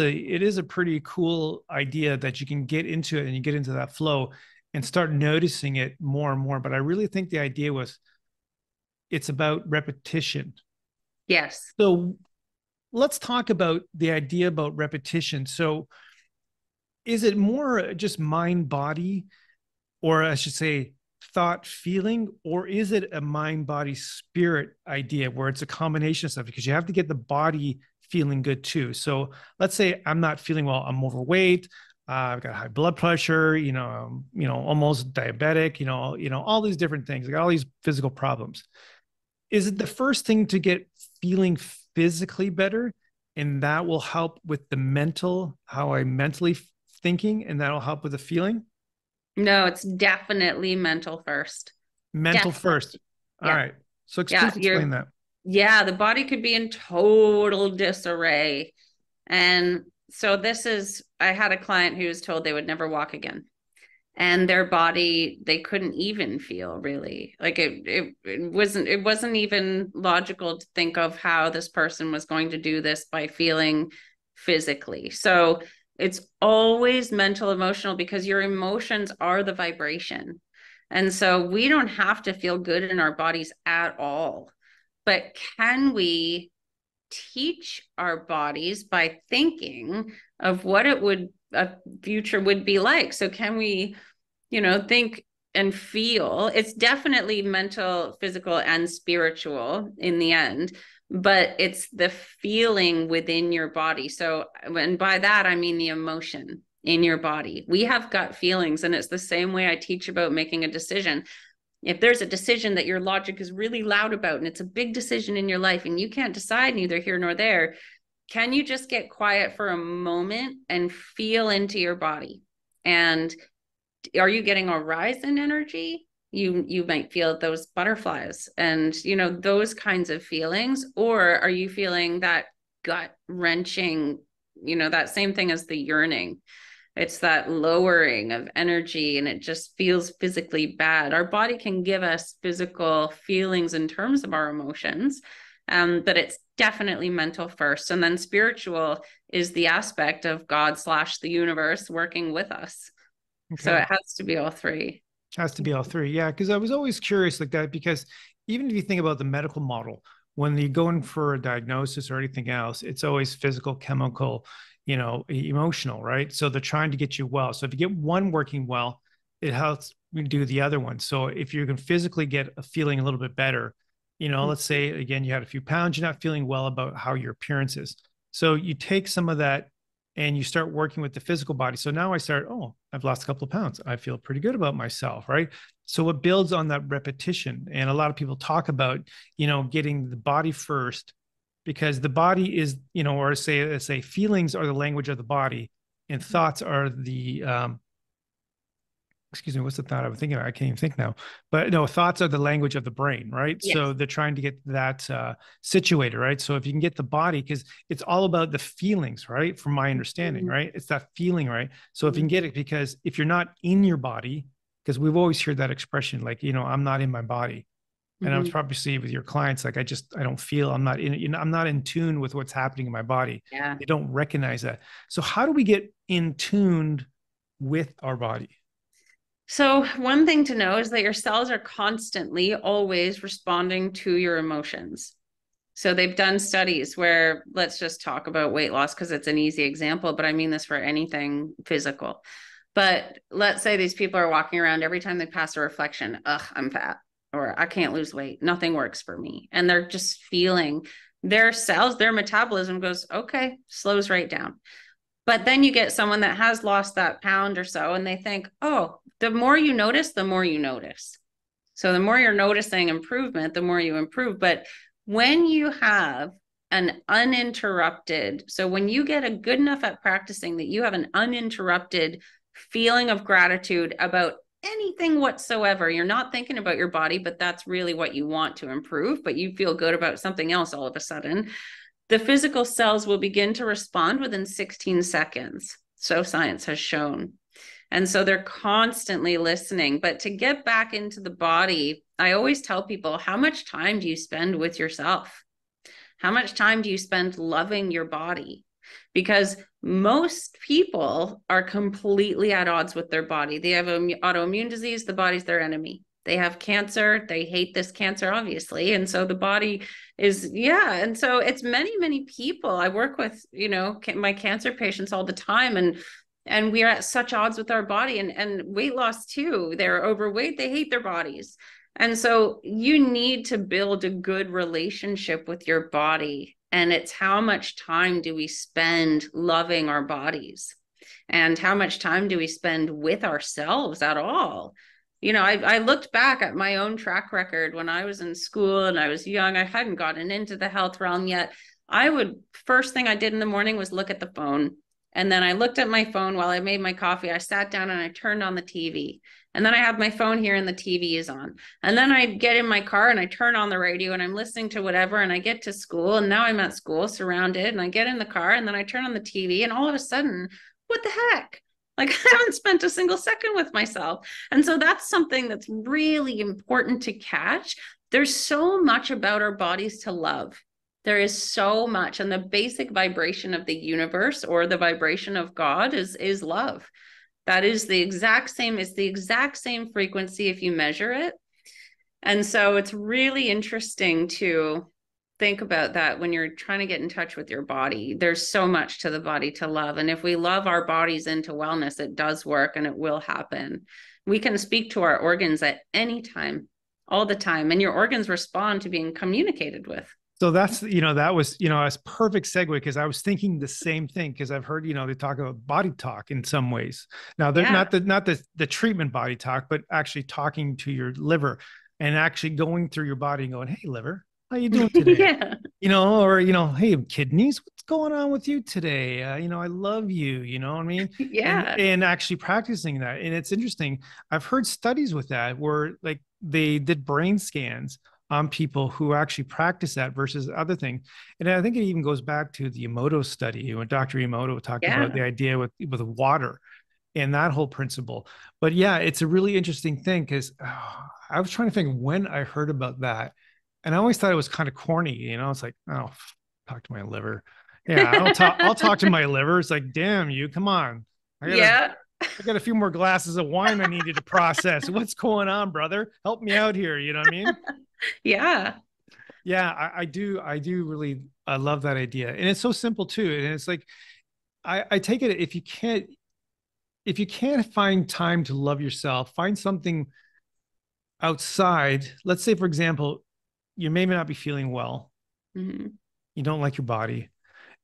a pretty cool idea that you can get into it, and you get into that flow and start noticing it more and more. But I really think the idea was, it's about repetition. Yes. So let's talk about the idea about repetition. So is it more just mind body, or I should say thought feeling, or is it a mind body spirit idea where it's a combination of stuff? Because you have to get the body feeling good too. So let's say I'm not feeling well, I'm overweight, I've got high blood pressure, almost diabetic, all these different things. I got all these physical problems. Is it the first thing to get feeling physically better, and that will help with the mental, how I mentally thinking, and that'll help with the feeling? No, it's definitely mental first. Mental Definitely. first. All Yeah. right. So Yeah. please explain that. Yeah, the body could be in total disarray. And so I had a client who was told they would never walk again. And their body, they couldn't even feel, really. Like it wasn't even logical to think of how this person was going to do this by feeling physically. So it's always mental, emotional, because your emotions are the vibration. And so we don't have to feel good in our bodies at all. But can we teach our bodies by thinking of what a future would be like? So can we, think and feel? It's definitely mental, physical, and spiritual in the end, but it's the feeling within your body. So, and by that, I mean the emotion in your body. We have gut feelings, and it's the same way I teach about making a decision. If there's a decision that your logic is really loud about, and it's a big decision in your life, and you can't decide neither here nor there, can you just get quiet for a moment and feel into your body? And are you getting a rise in energy? You might feel those butterflies and those kinds of feelings, or are you feeling that gut wrenching, that same thing as the yearning? It's that lowering of energy, and it just feels physically bad. Our body can give us physical feelings in terms of our emotions, but it's definitely mental first. And then spiritual is the aspect of God/the universe working with us. So Okay. it has to be all three. Has to be all three. Yeah. Cause I was always curious like that, because even if you think about the medical model, when you go in for a diagnosis or anything else, it's always physical, chemical, emotional, right? So they're trying to get you well. So if you get one working well, it helps you do the other one. So if you can physically get a feeling a little bit better, let's say again, you had a few pounds, you're not feeling well about how your appearance is. So you take some of that and you start working with the physical body. So now I've lost a couple of pounds. I feel pretty good about myself, right? So it builds on that repetition. And a lot of people talk about, getting the body first, because the body is, or say feelings are the language of the body, and thoughts are the excuse me, what's the thought I was thinking of? I can't even think now. But no, thoughts are the language of the brain, right? So Yes. they're trying to get that situated, right? So if you can get the body, because it's all about the feelings, right? From my understanding, right? It's that feeling, right? So if you can get it, because if you're not in your body, because we've always heard that expression, like, I'm not in my body. And I was Mm-hmm. probably see with your clients, like, I don't feel, I'm not in, I'm not in tune with what's happening in my body. Yeah. They don't recognize that. So how do we get in tuned with our body? So one thing to know is that your cells are constantly always responding to your emotions. So they've done studies where, let's just talk about weight loss because it's an easy example, but I mean this for anything physical. But let's say these people are walking around every time they pass a reflection, ugh, I'm fat, or I can't lose weight. Nothing works for me. And they're just feeling their cells, their metabolism goes, okay, slows right down. But then you get someone that has lost that pound or so, and they think, oh, the more you notice, the more you notice. So the more you're noticing improvement, the more you improve. But when you have an uninterrupted, so when you get a good enough at practicing that you have an uninterrupted feeling of gratitude about anything whatsoever, you're not thinking about your body, but that's really what you want to improve, but you feel good about something else all of a sudden, the physical cells will begin to respond within 16 seconds. So science has shown. And so they're constantly listening. But to get back into the body, I always tell people, how much time do you spend with yourself? How much time do you spend loving your body? Because most people are completely at odds with their body. They have autoimmune disease, the body's their enemy. They have cancer, they hate this cancer, obviously. And so the body is, yeah. And so it's many, many people. I work with, my cancer patients all the time. And we are at such odds with our body, and weight loss too. They're overweight, they hate their bodies. And so you need to build a good relationship with your body. And it's how much time do we spend loving our bodies? And how much time do we spend with ourselves at all? I looked back at my own track record when I was in school and I was young. I hadn't gotten into the health realm yet. First thing I did in the morning was look at the phone. And then I looked at my phone while I made my coffee. I sat down and I turned on the TV. And then I have my phone here and the TV is on. And then I get in my car and I turn on the radio and I'm listening to whatever. And I get to school and now I'm at school surrounded, and I get in the car and then I turn on the TV and all of a sudden, what the heck? Like, I haven't spent a single second with myself. And so that's something that's really important to catch. There's so much about our bodies to love. There is so much. And the basic vibration of the universe, or the vibration of God, is love. That is the exact same, it's the exact same frequency if you measure it. And so it's really interesting to think about that when you're trying to get in touch with your body. There's so much to the body to love. And if we love our bodies into wellness, it does work and it will happen. We can speak to our organs at any time, all the time, and your organs respond to being communicated with. So that's, that was, a perfect segue, because I was thinking the same thing, because I've heard, they talk about body talk in some ways. Now, they're not the treatment body talk, but actually talking to your liver and actually going through your body and going, hey, liver, how you doing today? Or, hey, kidneys, what's going on with you today? I love you, you know what I mean? Yeah. And actually practicing that. And it's interesting. I've heard studies with that where like they did brain scans on people who actually practice that versus other things. And I think it even goes back to the Emoto study when Dr. Emoto talked about the idea with water and that whole principle. But yeah, it's a really interesting thing, because I was trying to think when I heard about that. And I always thought it was kind of corny, it's like, oh, talk to my liver. Yeah, I'll talk to my liver. It's like, damn you, come on. I got a few more glasses of wine I needed to process. What's going on, brother? Help me out here. You know what I mean? Yeah. Yeah, I do really, I love that idea. And it's so simple too. And it's like, I take it, if you can't find time to love yourself, find something outside. Let's say, for example, you may not be feeling well. Mm-hmm. You don't like your body,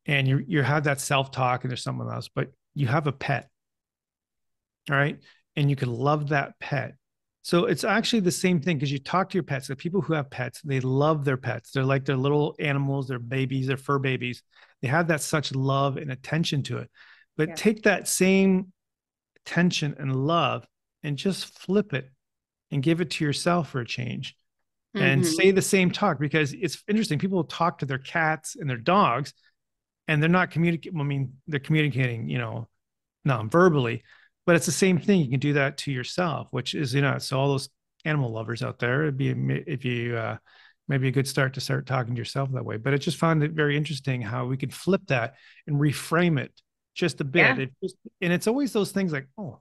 and you have that self-talk, and there's someone else, but you have a pet. All right. And you can love that pet. So it's actually the same thing, because you talk to your pets. The people who have pets, they love their pets. They're like their little animals, their babies, their fur babies. They have that such love and attention to it. But take that same attention and love and just flip it and give it to yourself for a change. And say the same talk, because it's interesting. People talk to their cats and their dogs and they're not communicating. I mean, they're communicating, non-verbally, but it's the same thing. You can do that to yourself, which is, so all those animal lovers out there, it'd be, if you, maybe a good start to start talking to yourself that way. But I just found it very interesting how we could flip that and reframe it just a bit. And it's always those things like, oh,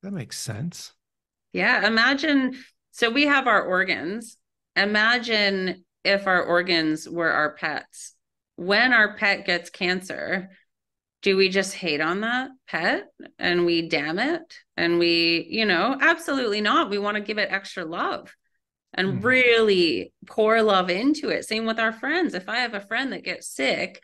that makes sense. Yeah. Imagine, so we have our organs. Imagine if our organs were our pets. When our pet gets cancer, Do we just hate on that pet and we damn it? And we, absolutely not. We want to give it extra love and really pour love into it. Same with our friends. If I have a friend that gets sick,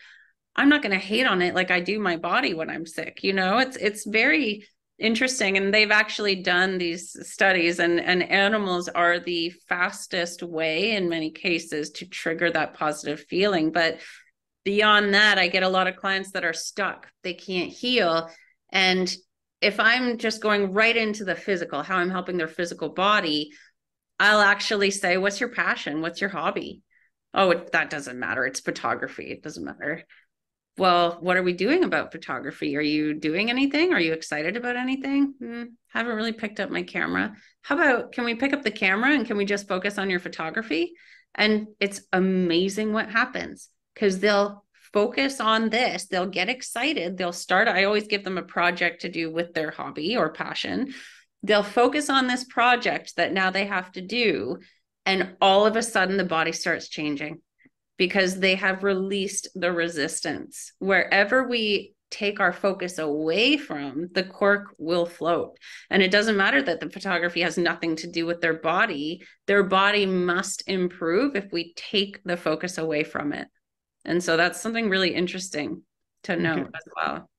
I'm not going to hate on it like I do my body when I'm sick. It's very interesting. And they've actually done these studies, and animals are the fastest way in many cases to trigger that positive feeling. But beyond that, I get a lot of clients that are stuck. They can't heal. And if I'm just going right into the physical, how I'm helping their physical body, I'll actually say, what's your passion? What's your hobby? Oh, that doesn't matter. It's photography. It doesn't matter. Well, what are we doing about photography? Are you doing anything? Are you excited about anything? Haven't really picked up my camera. How about, can we pick up the camera and can we just focus on your photography? And it's amazing what happens, because they'll focus on this. They'll get excited. They'll start. I always give them a project to do with their hobby or passion. They'll focus on this project that now they have to do. And all of a sudden the body starts changing, because they have released the resistance. Wherever we take our focus away from, the cork will float. And it doesn't matter that the photography has nothing to do with their body. Their body must improve if we take the focus away from it. And so that's something really interesting to know as well.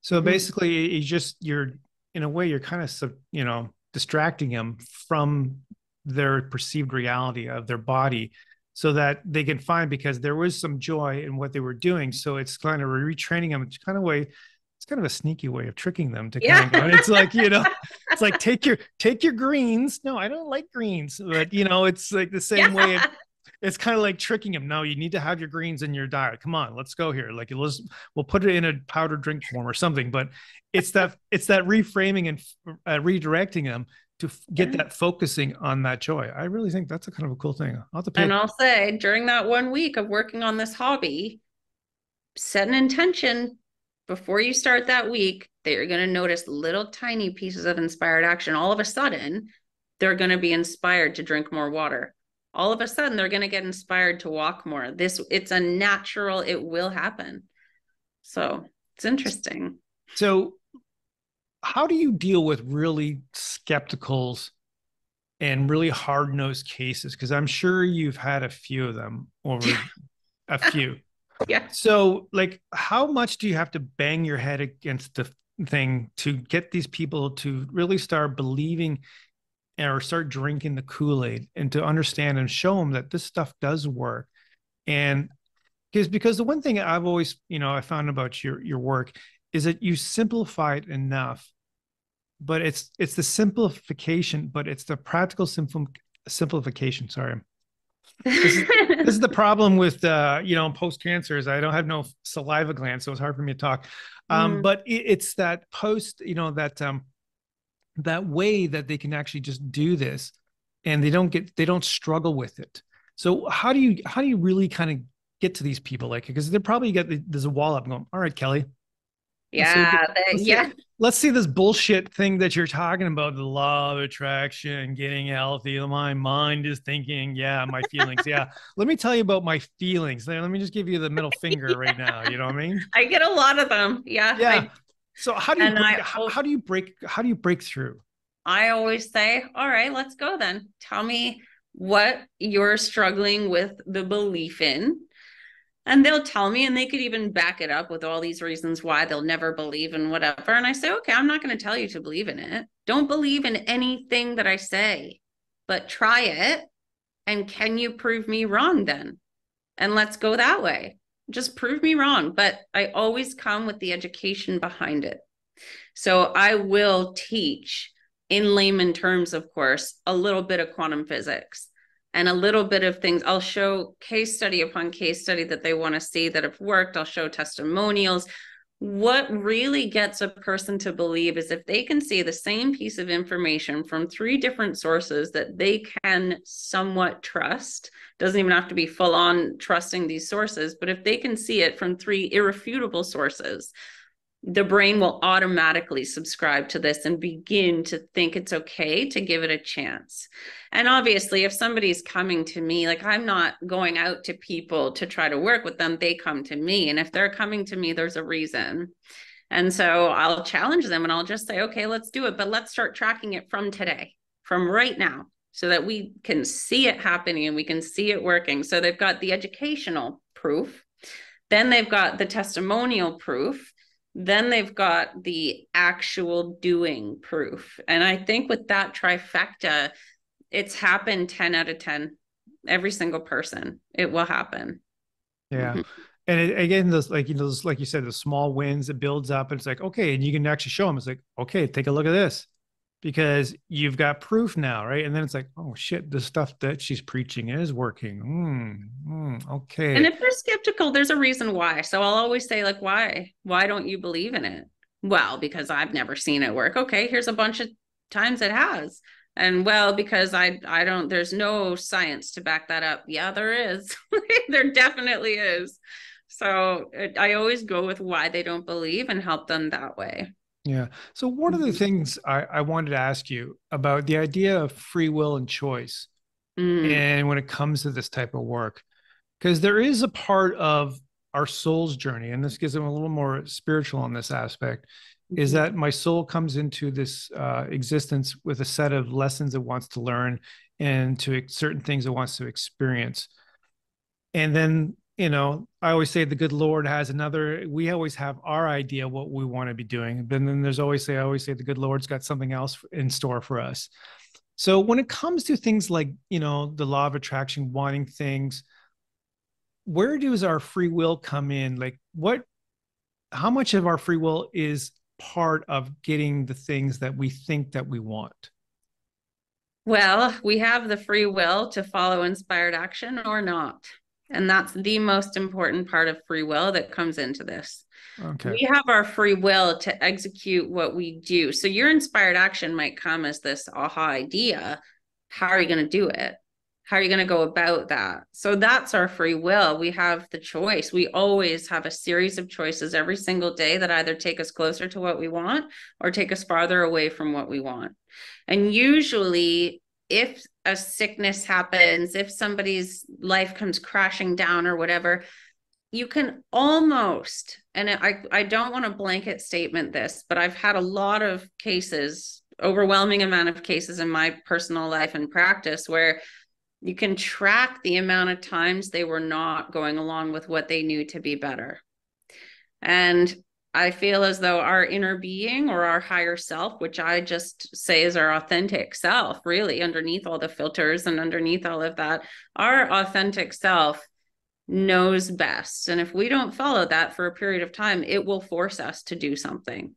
So basically, you're in a way, you're kind of, distracting them from their perceived reality of their body, so that they can find, because there was some joy in what they were doing. So it's kind of retraining them. It's kind of a sneaky way of tricking them to kind of go. And it's like, it's like, take your greens. No, I don't like greens, but it's like the same way. It's kind of like tricking them. No, you need to have your greens in your diet. Come on, let's go here. Like, we'll put it in a powdered drink form or something, but it's that reframing and redirecting them to get that focusing on that joy. I really think that's a kind of a cool thing. I'll say, during that 1 week of working on this hobby, set an intention before you start that week that you're going to notice little tiny pieces of inspired action. All of a sudden, they're going to be inspired to drink more water. All of a sudden, they're going to get inspired to walk more. It's a natural, it will happen. So it's interesting. So how do you deal with really skepticals and really hard-nosed cases? Because I'm sure you've had a few of them over a few. Yeah. So, like, how much do you have to bang your head against the thing to get these people to really start believing or start drinking the Kool-Aid, and to understand and show them that this stuff does work? And because the one thing I've always, I found about your work is that you simplify it enough, but it's the simplification, but it's the practical simplification. Sorry. This is the problem with, post-cancer, is I don't have no saliva gland, so it's hard for me to talk. But it's that that way that they can actually just do this, and they don't struggle with it. So how do you really kind of get to these people? Like, because they're probably there's a wall up going, all right, Kelly. Let's see this bullshit thing that you're talking about, the law of attraction, getting healthy. My mind is thinking, my feelings. Let me tell you about my feelings. Let me just give you the middle finger right now. You know what I mean? I get a lot of them. Yeah. So how do you break through? I always say, all right, let's go then. Tell me what you're struggling with the belief in. And they'll tell me, and they could even back it up with all these reasons why they'll never believe in whatever. And I say, okay, I'm not going to tell you to believe in it. Don't believe in anything that I say, but try it. And can you prove me wrong then? And let's go that way. Just prove me wrong. But I always come with the education behind it. So I will teach, in layman terms, of course, a little bit of quantum physics and a little bit of things. I'll show case study upon case study that they want to see that have worked. I'll show testimonials. What really gets a person to believe is if they can see the same piece of information from 3 different sources that they can somewhat trust. Doesn't even have to be full on trusting these sources, but if they can see it from 3 irrefutable sources, the brain will automatically subscribe to this and begin to think it's okay to give it a chance. And obviously, if somebody's coming to me, like I'm not going out to people to try to work with them, they come to me. And if they're coming to me, there's a reason. And so I'll challenge them and I'll just say, okay, let's do it. But let's start tracking it from today, from right now, so that we can see it happening and we can see it working. So they've got the educational proof, then they've got the testimonial proof, then they've got the actual doing proof. And I think with that trifecta, it's happened 10 out of 10. Every single person, it will happen. Yeah. Mm-hmm. And again, those, like, those, like you said, the small wins, it builds up and it's like, okay. And you can actually show them, it's like, okay, take a look at this, because you've got proof now. Right. And then it's like, oh shit, the stuff that she's preaching is working. Okay. And if they're skeptical, there's a reason why. So I'll always say, like, why don't you believe in it? Well, because I've never seen it work. Okay, here's a bunch of times it has. And well, because I don't, there's no science to back that up. Yeah, there is. There definitely is. So I always go with why they don't believe and help them that way. Yeah. So one of the things I wanted to ask you about the idea of free will and choice, and when it comes to this type of work, because there is a part of our soul's journey, and this gives them a little more spiritual on this aspect, is that my soul comes into this existence with a set of lessons it wants to learn and to certain things it wants to experience. And then, I always say the good Lord has another, we always have our idea what we want to be doing. But then I always say the good Lord's got something else in store for us. So when it comes to things like, the law of attraction, wanting things, where does our free will come in? Like how much of our free will is part of getting the things that we think that we want? Well, we have the free will to follow inspired action or not. And that's the most important part of free will that comes into this. Okay. We have our free will to execute what we do. So your inspired action might come as this aha idea. How are you going to do it? How are you going to go about that? So that's our free will. We have the choice. We always have a series of choices every single day that either take us closer to what we want or take us farther away from what we want. And usually, if a sickness happens, if somebody's life comes crashing down or whatever, you can almost, and I don't want to blanket statement this, but I've had a lot of cases, overwhelming amount of cases in my personal life and practice where you can track the amount of times they were not going along with what they knew to be better. And I feel as though our inner being or our higher self, which I just say is our authentic self, really underneath all the filters and underneath all of that, our authentic self knows best. And if we don't follow that for a period of time, it will force us to do something.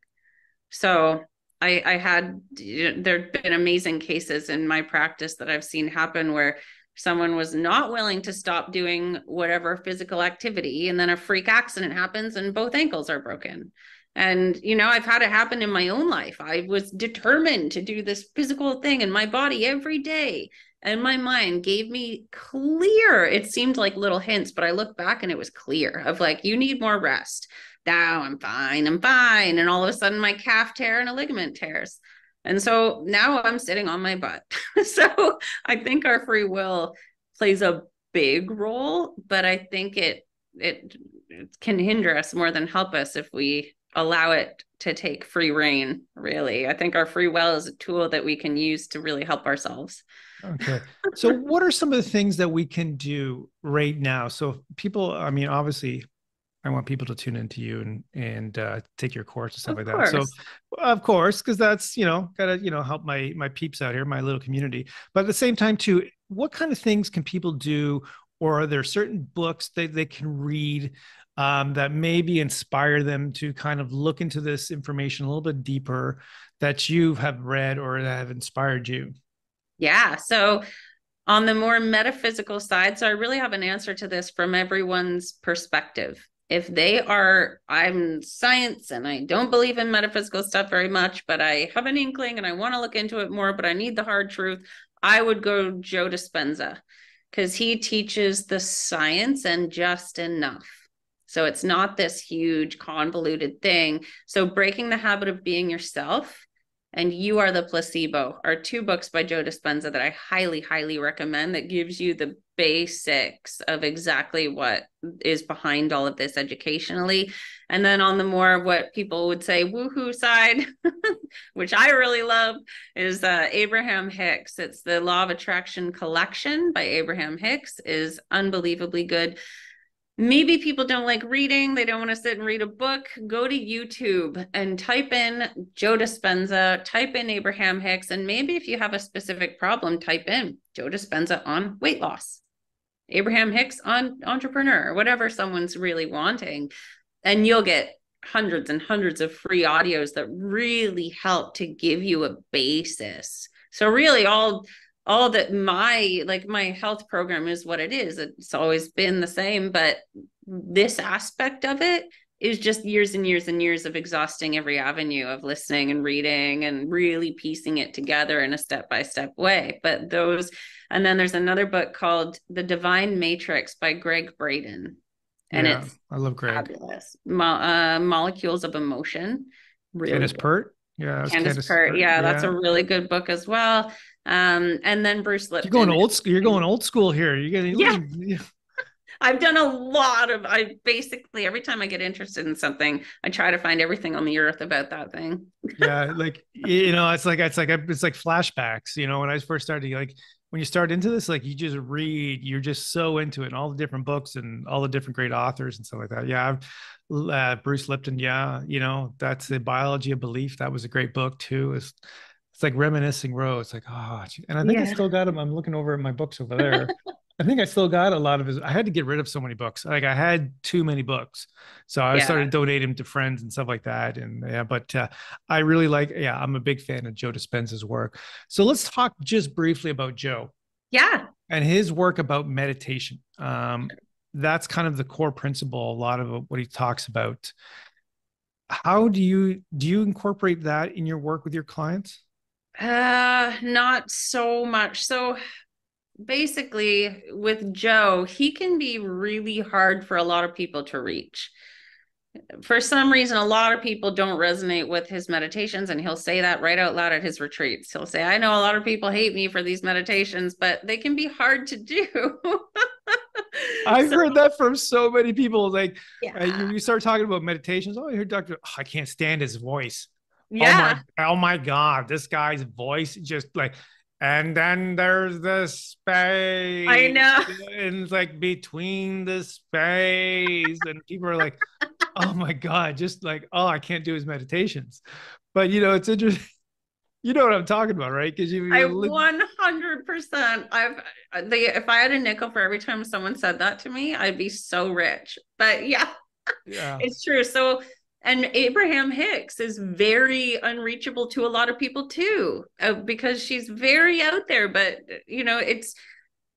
So there'd been amazing cases in my practice that I've seen happen where someone was not willing to stop doing whatever physical activity, and then a freak accident happens and both ankles are broken. And, I've had it happen in my own life. I was determined to do this physical thing in my body every day. And my mind gave me clear, it seemed like little hints, but I look back and it was clear of like, you need more rest. Now I'm fine. And all of a sudden my calf tear and a ligament tears. And so now I'm sitting on my butt. So I think our free will plays a big role, but I think it can hinder us more than help us if we allow it to take free reign, really. I think our free will is a tool that we can use to really help ourselves. Okay. So what are some of the things that we can do right now? So people, I mean, obviously, I want people to tune into you and take your course and stuff like that. So of course, because that's, gotta, help my peeps out here, my little community. But at the same time too, what kind of things can people do, or are there certain books that they can read that maybe inspire them to kind of look into this information a little bit deeper that you have read or that have inspired you? Yeah. So on the more metaphysical side, so I really have an answer to this from everyone's perspective. If I'm science and I don't believe in metaphysical stuff very much, but I have an inkling and I want to look into it more, but I need the hard truth, I would go Joe Dispenza because he teaches the science and just enough. So it's not this huge convoluted thing. So Breaking the Habit of Being Yourself and You Are the Placebo are two books by Joe Dispenza that I highly, highly recommend, that gives you the basics of exactly what is behind all of this educationally. And then on the more what people would say woohoo side, which I really love, is Abraham Hicks. It's the Law of Attraction Collection by Abraham Hicks, is unbelievably good. Maybe people don't like reading. They don't want to sit and read a book. Go to YouTube and type in Joe Dispenza, type in Abraham Hicks, and maybe if you have a specific problem, type in Joe Dispenza on weight loss, Abraham Hicks on entrepreneur, or whatever someone's really wanting. And you'll get hundreds and hundreds of free audios that really help to give you a basis. So really all that my health program is what it is. It's always been the same, but this aspect of it is just years and years and years of exhausting every avenue of listening and reading and really piecing it together in a step-by-step way. But and then there's another book called The Divine Matrix by Greg Braden. And it's I love Greg. Fabulous. Molecules of Emotion. Really Candace good. Pert. Yeah, Candace Pert. Yeah, that's a really good book as well. And then Bruce Lipton. You're going old school here. I've done a lot of, basically every time I get interested in something, I try to find everything on the earth about that thing. Yeah. Like, it's like flashbacks, when I first started, like when you start into this, like you just read, you're just so into it, and all the different books and all the different great authors and stuff like that. Yeah. Bruce Lipton. Yeah. That's The Biology of Belief. That was a great book too. It's like Reminiscing Row. It's like, oh, and I think I still got him. I'm looking over at my books over there. I think I still got a lot of his. I had to get rid of so many books. Like I had too many books. So I started donating them to friends and stuff like that. And but I really I'm a big fan of Joe Dispenza's work. So let's talk just briefly about Joe. Yeah. And his work about meditation. That's kind of the core principle, a lot of what he talks about. How do you incorporate that in your work with your clients? Not so much. So basically with Joe, he can be really hard for a lot of people to reach. For some reason, a lot of people don't resonate with his meditations, and he'll say that right out loud at his retreats. He'll say, I know a lot of people hate me for these meditations, but they can be hard to do. I've heard that from so many people. Like you start talking about meditations. Oh, I hear Dr. I can't stand his voice. Yeah. Oh my God, this guy's voice just like, and then there's the space. I know. And it's like between the space, and people are like, oh my God, just like, oh, I can't do his meditations. But it's interesting. You know what I'm talking about, right? Because I 100%. If I had a nickel for every time someone said that to me, I'd be so rich. But yeah, it's true. So, and Abraham Hicks is very unreachable to a lot of people too, because she's very out there. But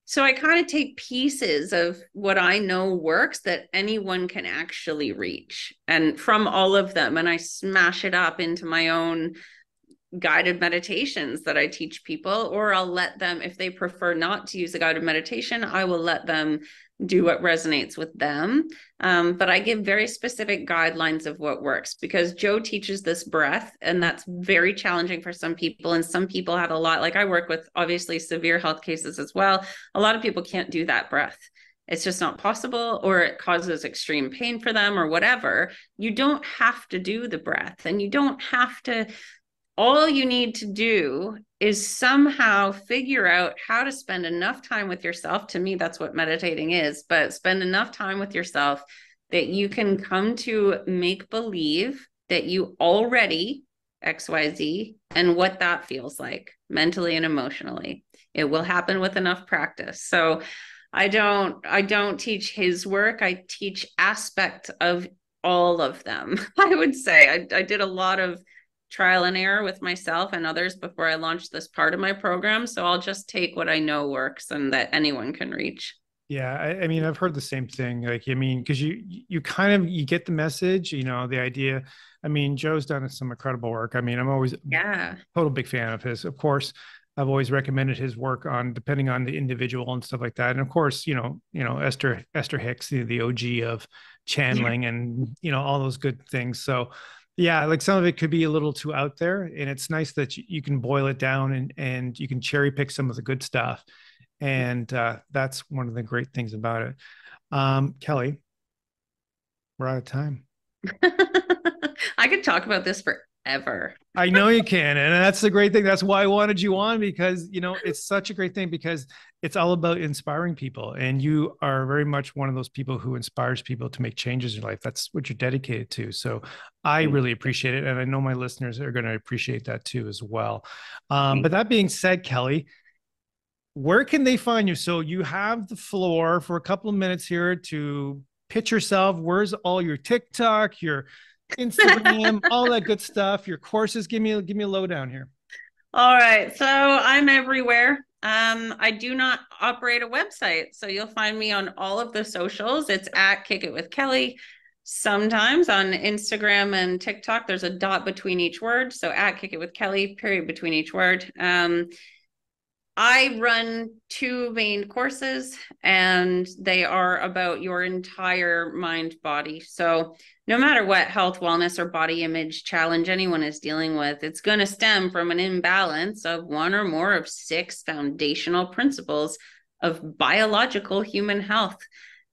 so I kind of take pieces of what I know works that anyone can actually reach, and from all of them, and I smash it up into my own guided meditations that I teach people, or I'll let them, if they prefer not to use a guided meditation, I will let them do what resonates with them. But I give very specific guidelines of what works, because Joe teaches this breath, and that's very challenging for some people. And some people have a lot, like I work with obviously severe health cases as well. A lot of people can't do that breath. It's just not possible, or it causes extreme pain for them or whatever. You don't have to do the breath, and you don't have to. All you need to do is somehow figure out how to spend enough time with yourself. To me, that's what meditating is, but spend enough time with yourself that you can come to make believe that you already XYZ and what that feels like mentally and emotionally. It will happen with enough practice. So I don't teach his work. I teach aspects of all of them. I would say I did a lot of trial and error with myself and others before I launched this part of my program. So I'll just take what I know works and that anyone can reach. Yeah. I mean, I've heard the same thing. Like, I mean, because you kind of, you get the message, the idea. I mean, Joe's done some incredible work. I mean, I'm always total big fan of his, of course. I've always recommended his work on depending on the individual and stuff like that. And of course, Esther Hicks, the OG of channeling and all those good things. So yeah, like some of it could be a little too out there, and it's nice that you can boil it down and you can cherry pick some of the good stuff. And that's one of the great things about it. Kelly, we're out of time. I could talk about this forever. I know you can. And that's the great thing. That's why I wanted you on, because, it's such a great thing, because it's all about inspiring people. And you are very much one of those people who inspires people to make changes in life. That's what you're dedicated to. So I really appreciate it. And I know my listeners are going to appreciate that too, as well. But that being said, Kelly, where can they find you? So you have the floor for a couple of minutes here to pitch yourself. Where's all your TikTok, your Instagram, all that good stuff, your courses? Give me a lowdown here. All right. So I'm everywhere. I do not operate a website. So you'll find me on all of the socials. It's at Kick It with Kelly. Sometimes on Instagram and TikTok, there's a dot between each word. So at Kick It with Kelly, period between each word. I run 2 main courses, and they are about your entire mind body. So no matter what health, wellness, or body image challenge anyone is dealing with, it's going to stem from an imbalance of one or more of 6 foundational principles of biological human health.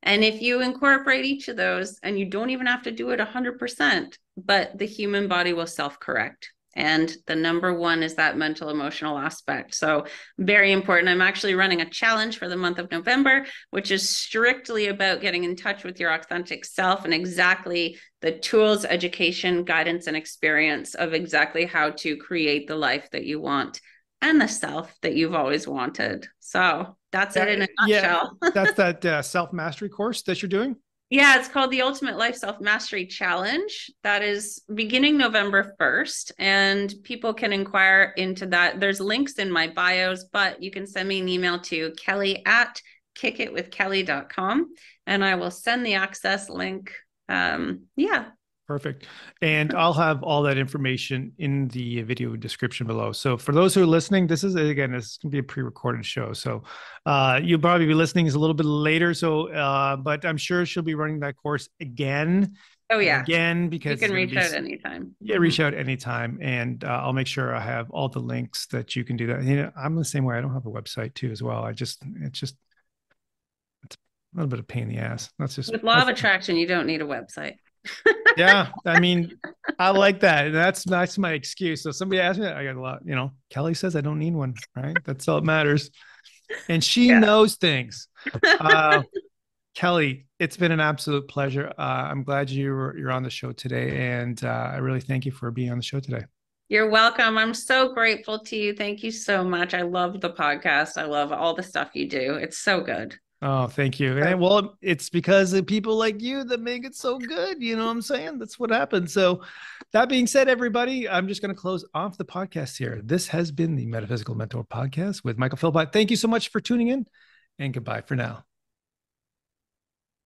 And if you incorporate each of those, and you don't even have to do it 100%, but the human body will self-correct. And the number one is that mental emotional aspect. So very important. I'm actually running a challenge for the month of November, which is strictly about getting in touch with your authentic self and exactly the tools, education, guidance, and experience of exactly how to create the life that you want and the self that you've always wanted. So that's it in a nutshell. Yeah, that's that self-mastery course that you're doing. Yeah, it's called the Ultimate Life Self-Mastery Challenge. That is beginning November 1st, and people can inquire into that. There's links in my bios, but you can send me an email to kelly@kickitwithkelly.com, and I will send the access link. Yeah. Perfect. And I'll have all that information in the video description below. So for those who are listening, this is going to be a pre-recorded show. So you'll probably be listening a little bit later. So, but I'm sure she'll be running that course again. Oh yeah. Again, because you can reach out anytime. Yeah, reach out anytime. And I'll make sure I have all the links that you can do that. I'm the same way. I don't have a website too as well. It's a little bit of pain in the ass. With law of attraction, you don't need a website. Yeah, I mean, I like that. That's my excuse. So somebody asked me that, I got a lot, Kelly says I don't need one, right? That's all that matters. And she knows things. Kelly, it's been an absolute pleasure. I'm glad you're on the show today. And I really thank you for being on the show today. You're welcome. I'm so grateful to you. Thank you so much. I love the podcast. I love all the stuff you do. It's so good. Oh, thank you. And well, it's because of people like you that make it so good. You know what I'm saying? That's what happens. So that being said, everybody, I'm just going to close off the podcast here. This has been the Metaphysical Mentor Podcast with Michael Philpott. Thank you so much for tuning in, and goodbye for now.